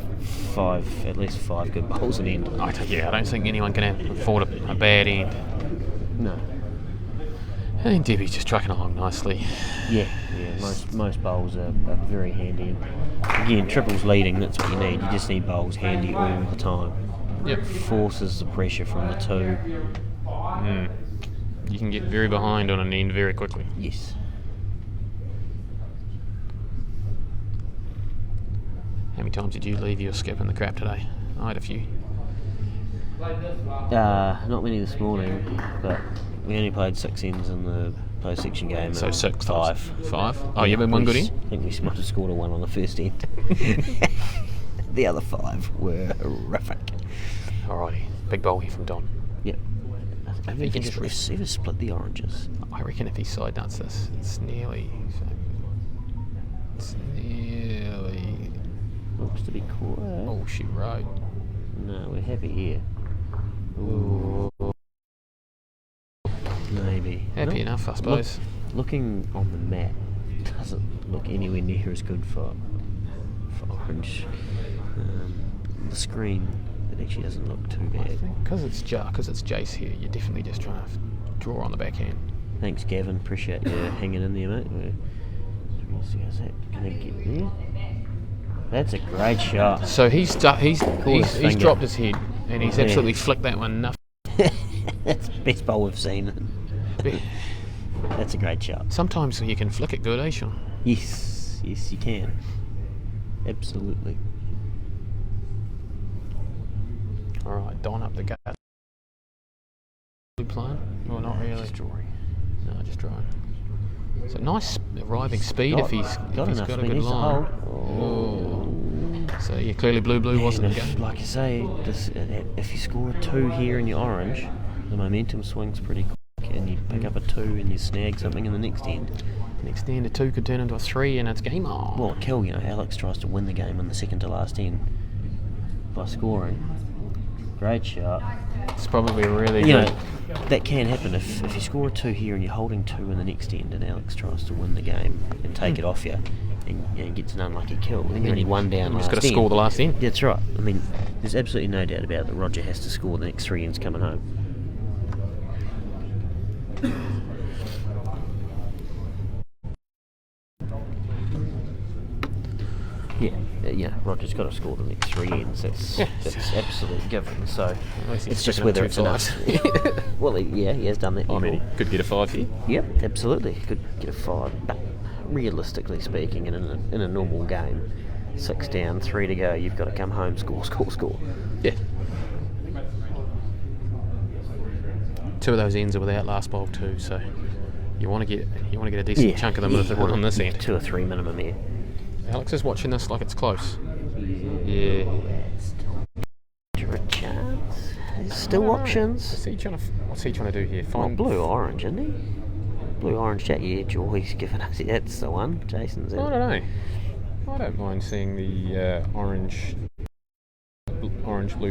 at least 5 good bowls at the end. I don't think anyone can afford a bad end. No. And Debbie's just trucking along nicely. Yeah. Most bowls are very handy. And again, triples leading, that's what you need. You just need bowls handy all the time. Yep. Forces the pressure from the 2. You can get very behind on an end very quickly. Yes. How many times did you leave your skip in the crap today? I had a few. Not many this morning, but we only played 6 ends in the post-section game. So 6 5. 5? Oh, you had one good end? I think we might have scored a 1 on the first end. The other 5 were horrific. Alrighty, big bowl here from Don. Yep. I think can just just ever split the oranges. I reckon if he side nuts this, it's nearly. Looks to be caught. Oh, shoot, right. No, we're happy here. Ooh. Maybe. Happy enough, I suppose. looking on the map, doesn't look anywhere near as good for orange. The screen, it actually doesn't look too bad. Because it's Jace here, you're definitely just trying to draw on the backhand. Thanks, Gavin. Appreciate you hanging in there, mate. How's that gonna get there? That's a great shot. So he's dropped his head and he's absolutely flicked that one. That's the best bowl we've seen. That's a great shot. Sometimes you can flick it good, eh, Sean? Yes, you can. Absolutely. All right, Don up the gut. Blue playing? Well, not really. Just drawing. No, just drawing. So nice arriving speed if he's got a good line. So yeah, clearly blue wasn't the game. Like you say, if you score a 2 here in your orange, the momentum swings pretty quick, and you pick up a 2 and you snag something in the next end. Next end, a 2 could turn into a 3, and it's game on. Well, kill. Alex tries to win the game in the second to last end by scoring. Great shot. It's probably really good. That can happen if you score a 2 here and you're holding 2 in the next end, and Alex tries to win the game and take it off you, and gets an unlucky kill. Then you're only 1 down. You've just got to score the last end. That's right. I mean, there's absolutely no doubt about it that Roger has to score the next 3 ends coming home. Yeah, Roger's got to score the next 3 ends. That's absolute given. So it's just whether it's enough. Well, he has done that before. I mean, he could get a 5 here. Yep, absolutely. Could get a 5. But realistically speaking, in a normal game, 6 down, 3 to go, you've got to come home, score. Yeah. 2 of those ends are without last bowl too, so you want to get a decent chunk of them on this end. 2 or 3 minimum here. Alex is watching this like it's close. Yeah. A chance. There's still options. What's he trying to do here? Find blue-orange, isn't he? Blue-orange chat, yeah, Joy's giving us... That's the one. Jason's in. I don't know. I don't mind seeing the orange-blue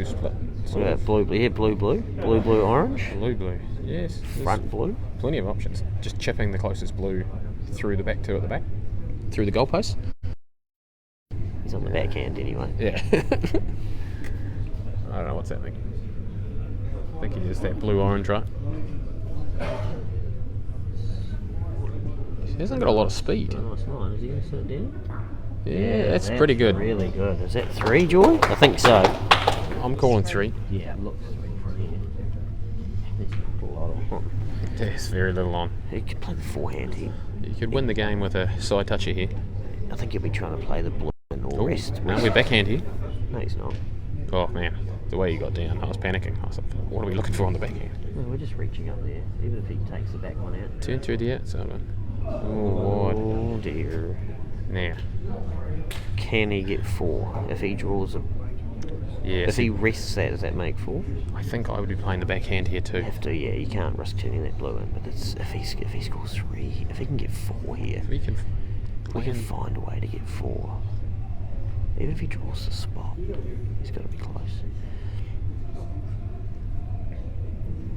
split. What about blue-blue? Yeah, blue-blue. Blue-blue-orange. Blue-blue, yes. Front blue. Plenty of options. Just chipping the closest blue through the back 2 at the back. Through the goalpost. He's on the backhand anyway. Yeah. I don't know what's happening. I think he is that blue-orange, right? He hasn't got a lot of speed. Nice line. Is he going to sit down? Yeah, that's pretty good. Really good. Is that 3, Joy? I think so. I'm calling 3. Yeah, look, 3 from here. There's a lot on. There's very little on. He could play the forehand here. You could win the game with a side toucher here. I think he'll be trying to play the blue and all rest. No, we're backhand here. No, he's not. Oh man, the way he got down, I was panicking. I was like, what are we looking for on the backhand? Well, we're just reaching up there, even if he takes the back one out. Turn through the outside one. Oh dear. Now. Can he get 4? If he draws a... Yeah. If he rests that, does that make 4? I think I would be playing the backhand here too. You have to, yeah. You can't risk turning that blue in, but it's, if he scores 3, if he can get 4 here, we can find a way to get 4. Even if he draws the spot, he's got to be close.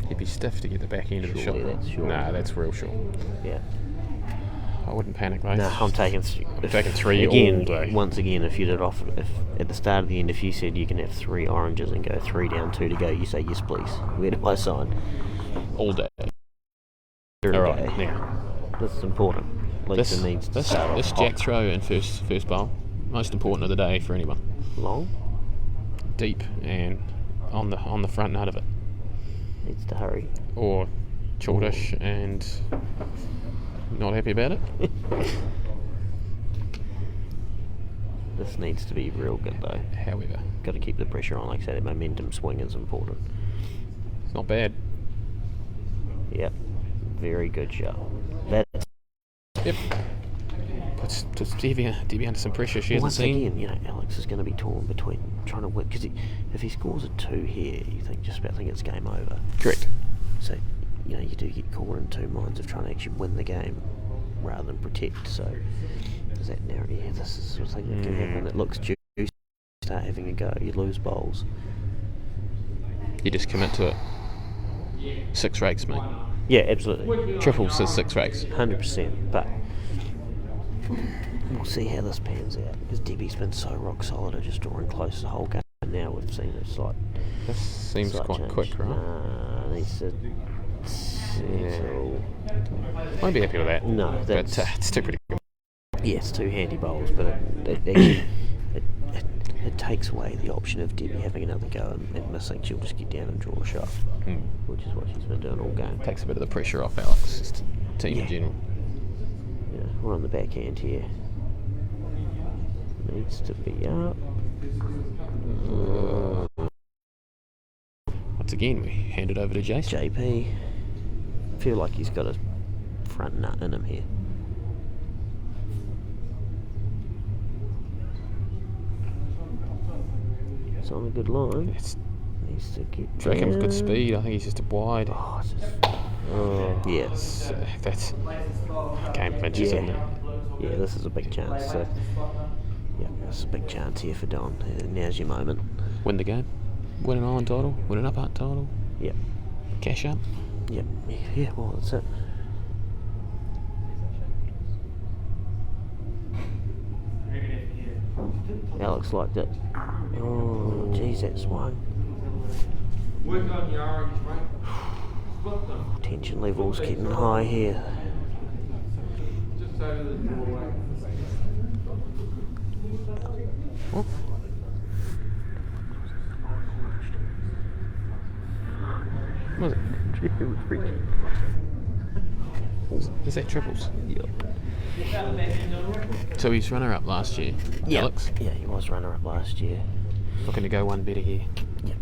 He'd be stiff to get the back end of the shot. That's short. Nah, that's real short. Yeah. I wouldn't panic, mate. No, I'm taking 3 again, all day. Once again, if you did off, if at the start of the end, if you said you can have 3 oranges and go 3 down, 2 to go, you say yes, please. Where do I sign? All day. All right. Now, this is important. Lisa needs to start off this jack throw in first bowl, most important of the day for anyone. Long, deep, and on the front nut of it. Needs to hurry. Or chordish and not happy about it. This needs to be real good though. However, got to keep the pressure on. Like I said, that momentum swing is important. It's not bad. Yep, very good shot. That's yep. Puts Debbie under some pressure. She hasn't seen. Once again, Alex is going to be torn between trying to win, because if he scores a 2 here, you just about think it's game over. Correct. So, you do get caught in 2 minds of trying to actually win the game rather than protect. So, is that now? Yeah, this is the sort of thing that can happen. It looks juicy. You start having a go, you lose bowls. You just commit to it. 6 rakes, mate. Yeah, absolutely. Triples is 6 racks. 100%. But we'll see how this pans out, because Debbie's been so rock solid at just drawing close the whole game. And now we've seen a slight. This seems quite change. quick, right? Needs to settle. Won't be happy with that. No, that's it's too pretty good. Yes, 2 handy bowls, but it takes away the option of Debbie having another go and missing. She'll just get down and draw a shot, which is what she's been doing all game. Takes a bit of the pressure off Alex's team in general. Yeah, we're on the backhand here. Needs to be up. Once again, we hand it over to Jason. JP. Feel like he's got a front nut in him here. It's on a good line. Needs to get Do you reckon with good speed? I think he's just wide. Yes. That's game clinches, isn't it? Yeah, this is a big chance. So, yeah, it's a big chance here for Don. Now's your moment. Win the game. Win an island title. Win an upper title. Yep. Cash up. Yep. Yeah, well, that's it. Alex liked it. Oh, geez, that swung. Work on your orange, mate. Tension levels getting high here. Just over the doorway. Oh. What was it? Is that triples? Yep. So he's runner-up last year, Alex? Yeah, he was runner-up last year. Looking to go one better here. Yep.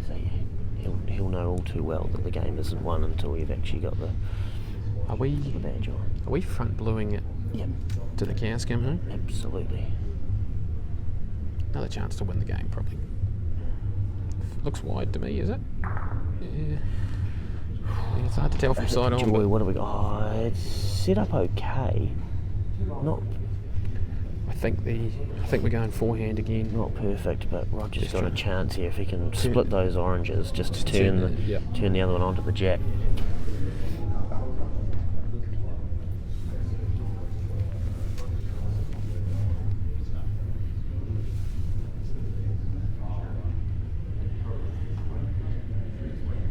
So yeah, he'll know all too well that the game isn't won until you've actually got the badge on. Are we front bluing it to the cows come home? Absolutely. Another chance to win the game, probably. Looks wide to me, is it? Yeah. It's hard to tell from side on. Joy, what have we got? Oh, it's set up okay. Not. I think we're going forehand again. Not perfect, but Roger's got a chance here if he can split those oranges, just to turn the other one onto the jack.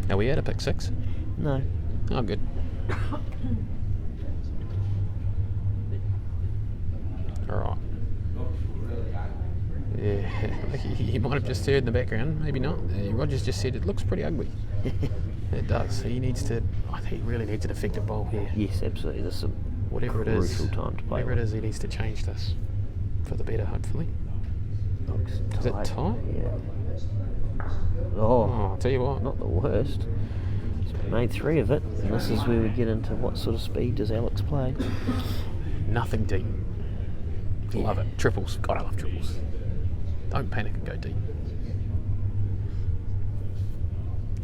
Are we at a pick 6? No. Oh, good. Alright. Yeah, he might have just heard in the background, maybe not. Roger's just said it looks pretty ugly. It does. He really needs an effective bowl here. Yes, absolutely. This is a whatever it is, crucial time to play. Whatever it is, he needs to change this for the better, hopefully. Is it tight? Yeah. Oh, I'll tell you what. not the worst. He's made 3 of it, and this is where we get into what sort of speed does Alex play. Nothing deep. Love it. Triples. God, I love triples. Don't panic and go deep.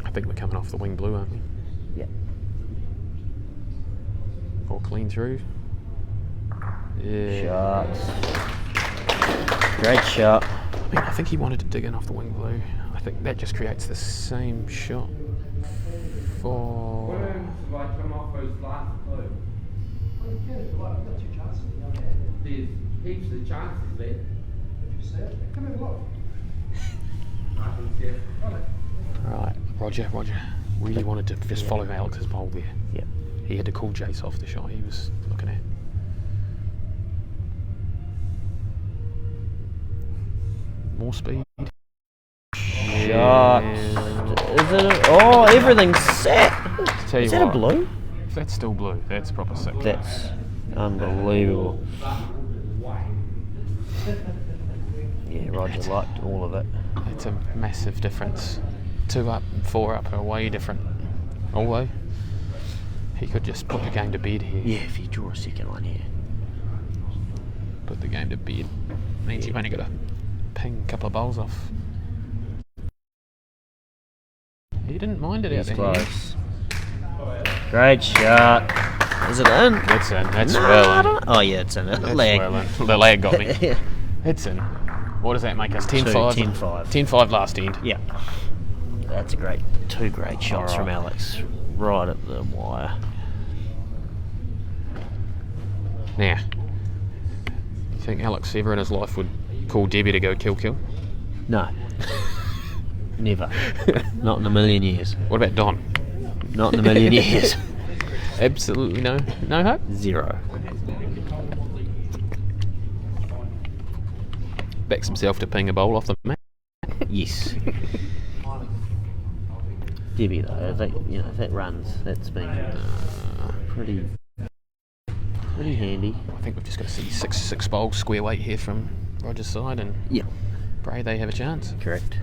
I think we're coming off the wing blue, aren't we? Yeah. All clean through. Yeah. Shots. Great shot. I think he wanted to dig in off the wing blue. I think that just creates the same shot for... Worms like come off those last blue. There's heaps of chances there. Come and look. Right, Roger really wanted to just follow Alex's bowl there. Yeah. He had to call Jace off the shot he was looking at. More speed. Shot. Is it? Oh, everything's set. Is that a blue? If that's still blue, that's proper sick. That's unbelievable. Yeah, Roger liked all of it. It's a massive difference. 2 up and 4 up are way different. Although, he could just put the game to bed here. Yeah, if you draw a second one here. Put the game to bed. Means you've only got to ping a couple of bowls off. He didn't mind it out there. Close. Great shot. Is it in? It's in. That's well in. Oh yeah, it's in. That's Leg. well in. The leg got me. It's in. What does that make us? 10-5? 10-5. 10-5 last end. Yeah. That's 2 great shots from Alex. right at the wire. Now, you think Alex ever in his life would call Debbie to go kill? No. Never. Not in a million years. What about Don? Not in a million years. Absolutely no hope? Zero. Backs himself to ping a bowl off the mat. Yes. Debbie though, if that runs, that's been pretty handy. I think we've just got to see six bowls square weight here from Roger's side, and pray they have a chance. Correct.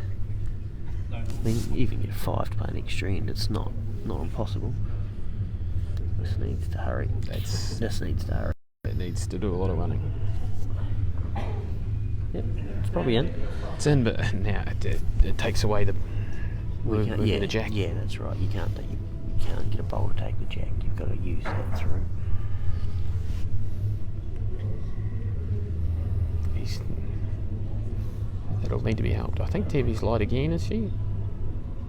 I mean, even get 5 to play an extra end, it's not impossible. This needs to hurry. This needs to hurry. It needs to do a lot of running. Yep, it's probably in. It's in, but now it takes away the the jack. Yeah, that's right. You can't get a bowl to take the jack. You've got to use that through. It'll need to be helped. I think Debbie's light again, is she?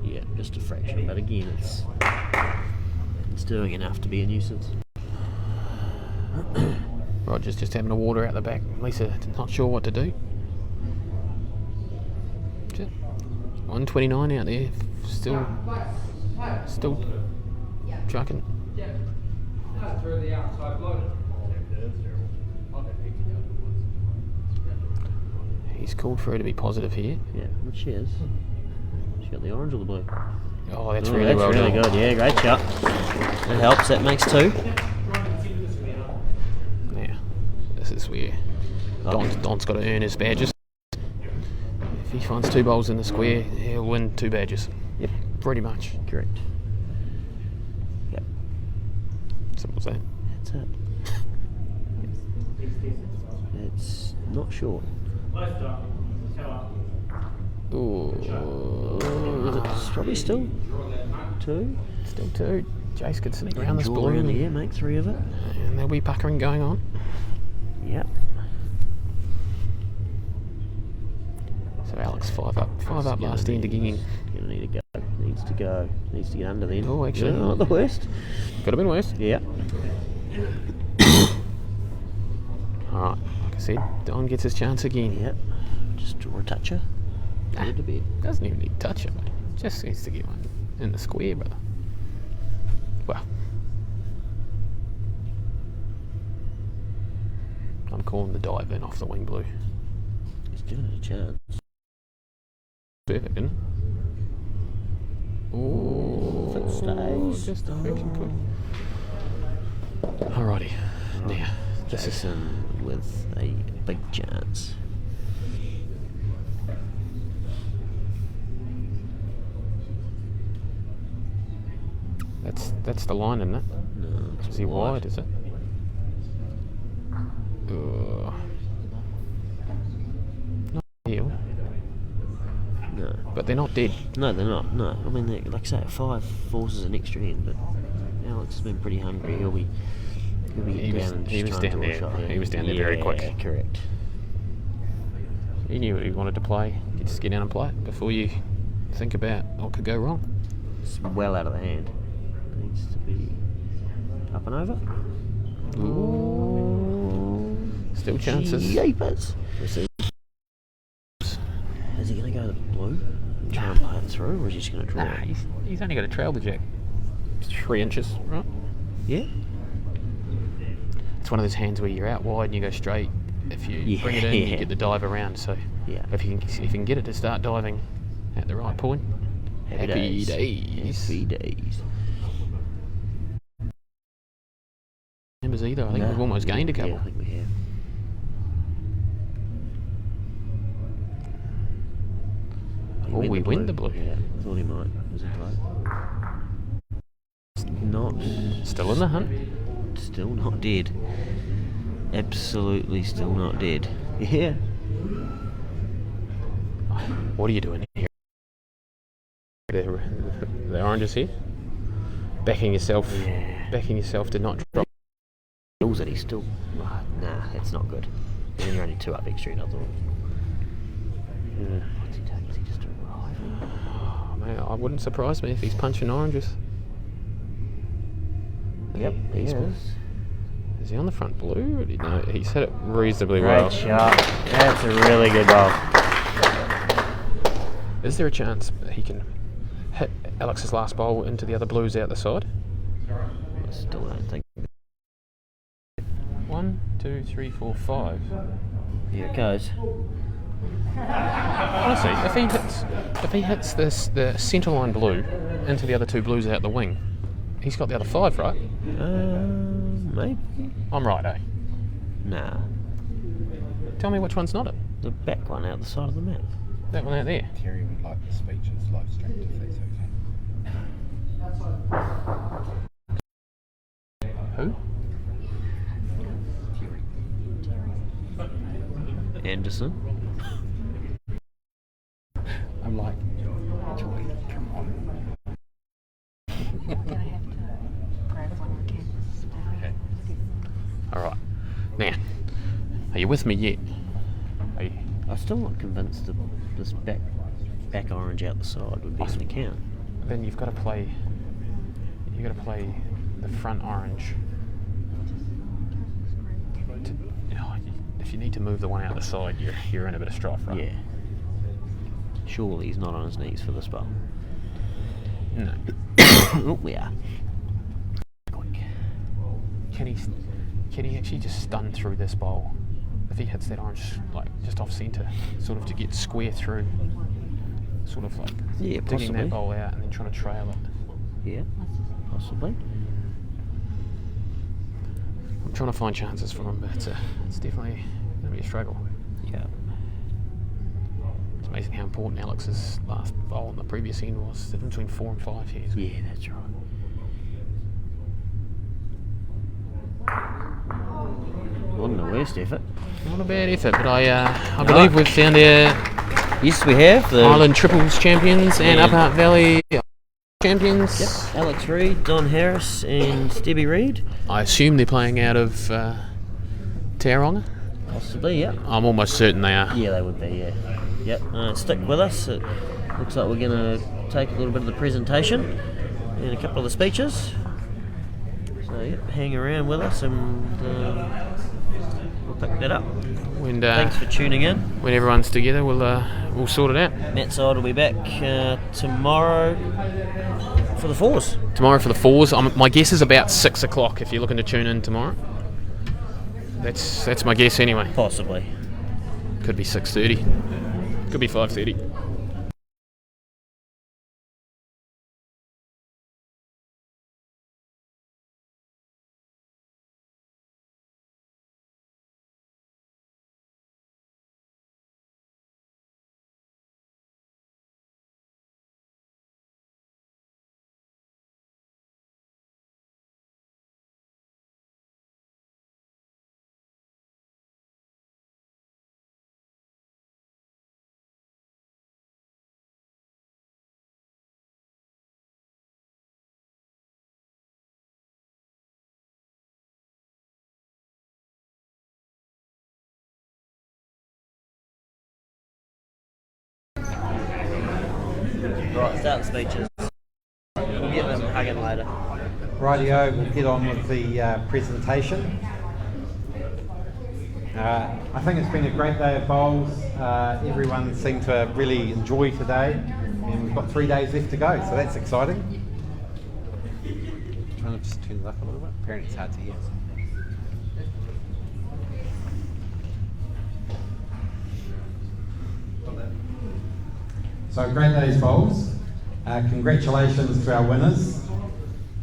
Yeah, just a fraction, but again, it's doing enough to be a nuisance. Roger's just having a water out the back. Lisa not sure what to do. 129 out there, still trucking. Through the outside loaded. He's called for her to be positive here. Yeah, which she is. She got the orange or the blue? Oh, that's really good. Yeah, great shot. That helps. That makes 2. Now, this is where Don's got to earn his badges. If he finds 2 bowls in the square, he'll win 2 badges. Yep. Pretty much. Correct. Yep. Simple as that. That's it. It's not short. Ooh. It's probably still 2. Still 2. Jace could sneak around this balloon. Around the air, make 3 of it. And there'll be puckering going on. Yep. So Alex 5 up last end again. Gonna need to go. Needs to get under then. Oh, actually. Not the worst. Could have been worse. Yeah. Alright, like I said, Don gets his chance again. Yep. Just draw a toucher. Put to bed. Doesn't even need to touch it, mate. Just needs to get one in the square, brother. Well, I'm calling the dive in off the wing blue. He's giving it a chance. Perfect, isn't it? Ooh, If it stays. just a fraction quick. Alrighty, now this is Jason with a big chance. that's the line, isn't it? No, Is he wide? Is it? Not ideal. No. But they're not dead. No, they're not. No. I mean, like I say, 5 forces an extra end, but Alex has been pretty hungry. He'll be He was down there. He was down there very quick. Yeah, correct. He knew what he wanted to play. You just get down and play it before you think about what could go wrong. It's well out of the hand. Needs to be up and over. Ooh. Still chances. Jeepers. Is he going to go to the blue and try and play it through, or is he just going to draw it? He's only got to trail the jack 3 inches, right? Yeah. It's one of those hands where you're out wide and you go straight. If you bring it in, you get the dive around. So if you can get it to start diving at the right point, happy days. Happy days. Members either. I think we've almost gained a couple. Yeah, I think we have. We win the blue. Yeah, I thought he might. Was it right? Not. Still in the hunt. Still not dead. Absolutely still not dead. Yeah. What are you doing here? The oranges here. Backing yourself to not drop. Feels that he's still. Oh, nah, that's not good. And then you're only 2 up extra, I thought. What's he doing? Is he just arriving? Oh, man, I wouldn't surprise me if he's punching oranges. Yep, he is. Is he on the front blue? No, he's hit it reasonably well. Great shot. That's a really good ball. Is there a chance he can hit Alex's last bowl into the other blues out the side? I still don't think. 1, 2, 3, 4, 5. Here it goes. Honestly, if he hits the centre line blue into the other two blues out the wing, he's got the other 5, right? Maybe. I'm right, eh? Nah. Tell me which one's not it. The back one out the side of the map. That one out there. Terry would like the speeches live streamed if that's okay. Who? Anderson. I'm like, Joy, come on. Gonna have to grab one more canvas. Okay. Alright. Now, are you with me yet? Are you? I'm still not convinced that this back orange out the side would be an account. Then you've got to play the front orange. If you need to move the one out the side, you're in a bit of strife, right? Yeah. Surely he's not on his knees for this bowl. No. Oh, we are. Quick. Can he actually just stun through this bowl? If he hits that orange, like just off centre, sort of to get square through, sort of like Yeah, digging possibly. that bowl out and then trying to trail it. Yeah, possibly. I'm trying to find chances for him, but it's definitely going to be a struggle. Yeah. It's amazing how important Alex's last bowl on the previous end was. The difference between 4 and 5 here. Yeah, that's right. Wasn't the worst effort. Not a bad effort, but I believe we've found our Yes, we have. The Island Triples champions and Upper Hutt Valley champions. Yep, Alex Reid, Don Harris and Debbie Reid. I assume they're playing out of Tauranga. Possibly, yep. I'm almost certain they are. Yeah, they would be, yeah. Yep, stick with us. It looks like we're going to take a little bit of the presentation and a couple of the speeches. So, yep, hang around with us and we'll pick that up. When, Thanks for tuning in. When everyone's together, we'll sort it out. Matt Side will be back tomorrow for the fours. Tomorrow for the fours. My guess is about 6 o'clock if you're looking to tune in tomorrow. That's my guess anyway. Possibly. Could be 6:30. Could be 5:30. Right, start the speeches. We'll get them hugging later. Rightio, we'll get on with the presentation. I think it's been a great day of bowls. Everyone seemed to really enjoy today, and we've got 3 days left to go, so that's exciting. Trying to just turn it up a little bit. Apparently it's hard to hear. So great day's bowls. Congratulations to our winners,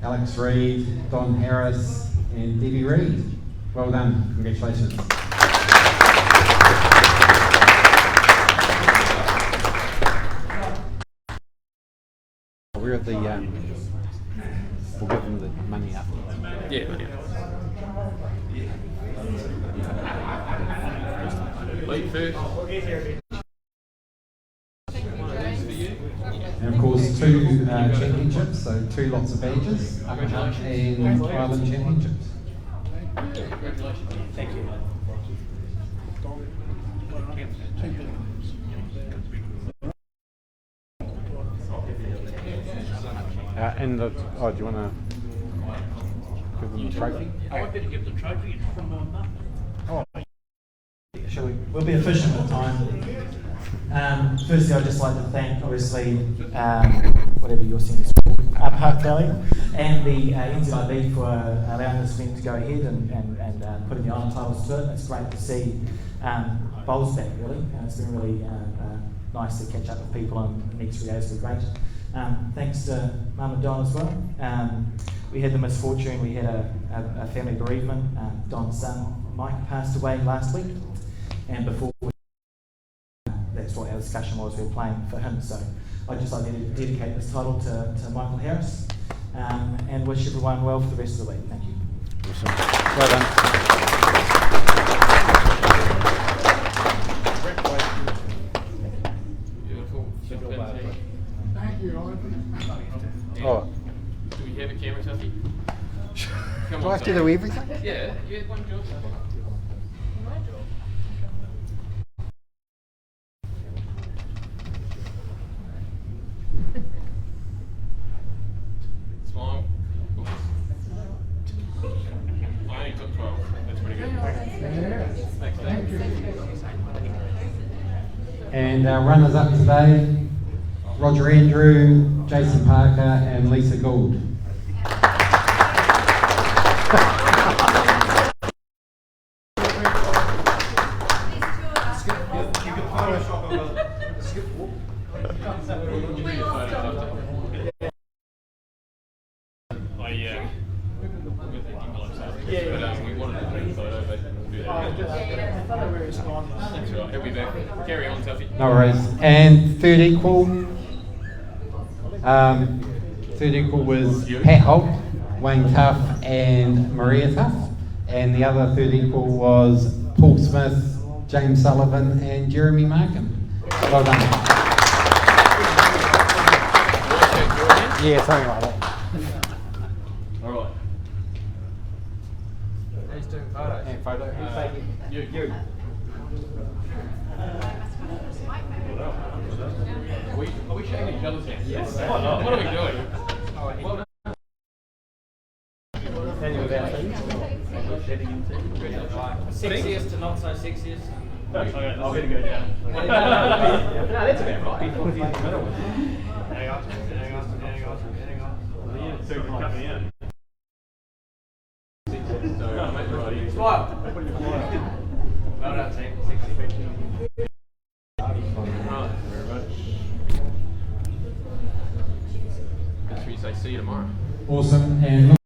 Alex Reid, Don Harris and Debbie Reid. Well done, congratulations. Where are the, we'll give them the money after. Yeah, money. Late first. And of course 2 championships, so 2 lots of badges, Upper Hutt and Island championships. Thank you. And do you want to the trophy. I better give the trophy. It's from my mum. Oh, Shall we? We'll be efficient with time. Firstly, I'd just like to thank, obviously, whatever your centre's called, Upper Valley, and the NZIB for allowing this event to go ahead and putting the Untitled to it. It's great to see bowls back, really. It's been really nice to catch up with people, and the next 3 days were great. Thanks to Mum and Don as well. We had the misfortune, we had a family bereavement. Don's son, Mike, passed away last week, and before that's what our discussion was, we were playing for him. So I'd just like to dedicate this title to Michael Harris, and wish everyone well for the rest of the week. Thank you. awesome. Well done. Thank you, Oh, Do we have a camera, Tuffy? Come do I on, have to do everything? Yeah, you had one job. Smile. I only took 12. That's pretty good. Thanks, And our runners up today, Roger Andrew, Jason Parker and Lisa Gould. We wanted to take a photo, but we'll do that. That's right. He'll be back. Carry on, Tuffy. No worries. And third equal was Pat Holt, Wayne Tuff and Maria Tuff. And the other third equal was Paul Smith, James Sullivan and Jeremy Markham. Well done. Yeah, something like that. All right. Who's doing photos? And photo. Who's taking? You. Are we shaking each other's hands? Yes. What are we doing? Well done. Sexiest to not so sexiest. I'm going to go down. No, that's about right. Hang on. So cut me in. Smile. Well done, team. 60 feet. Right, very much. That's where you say see you tomorrow. Awesome. And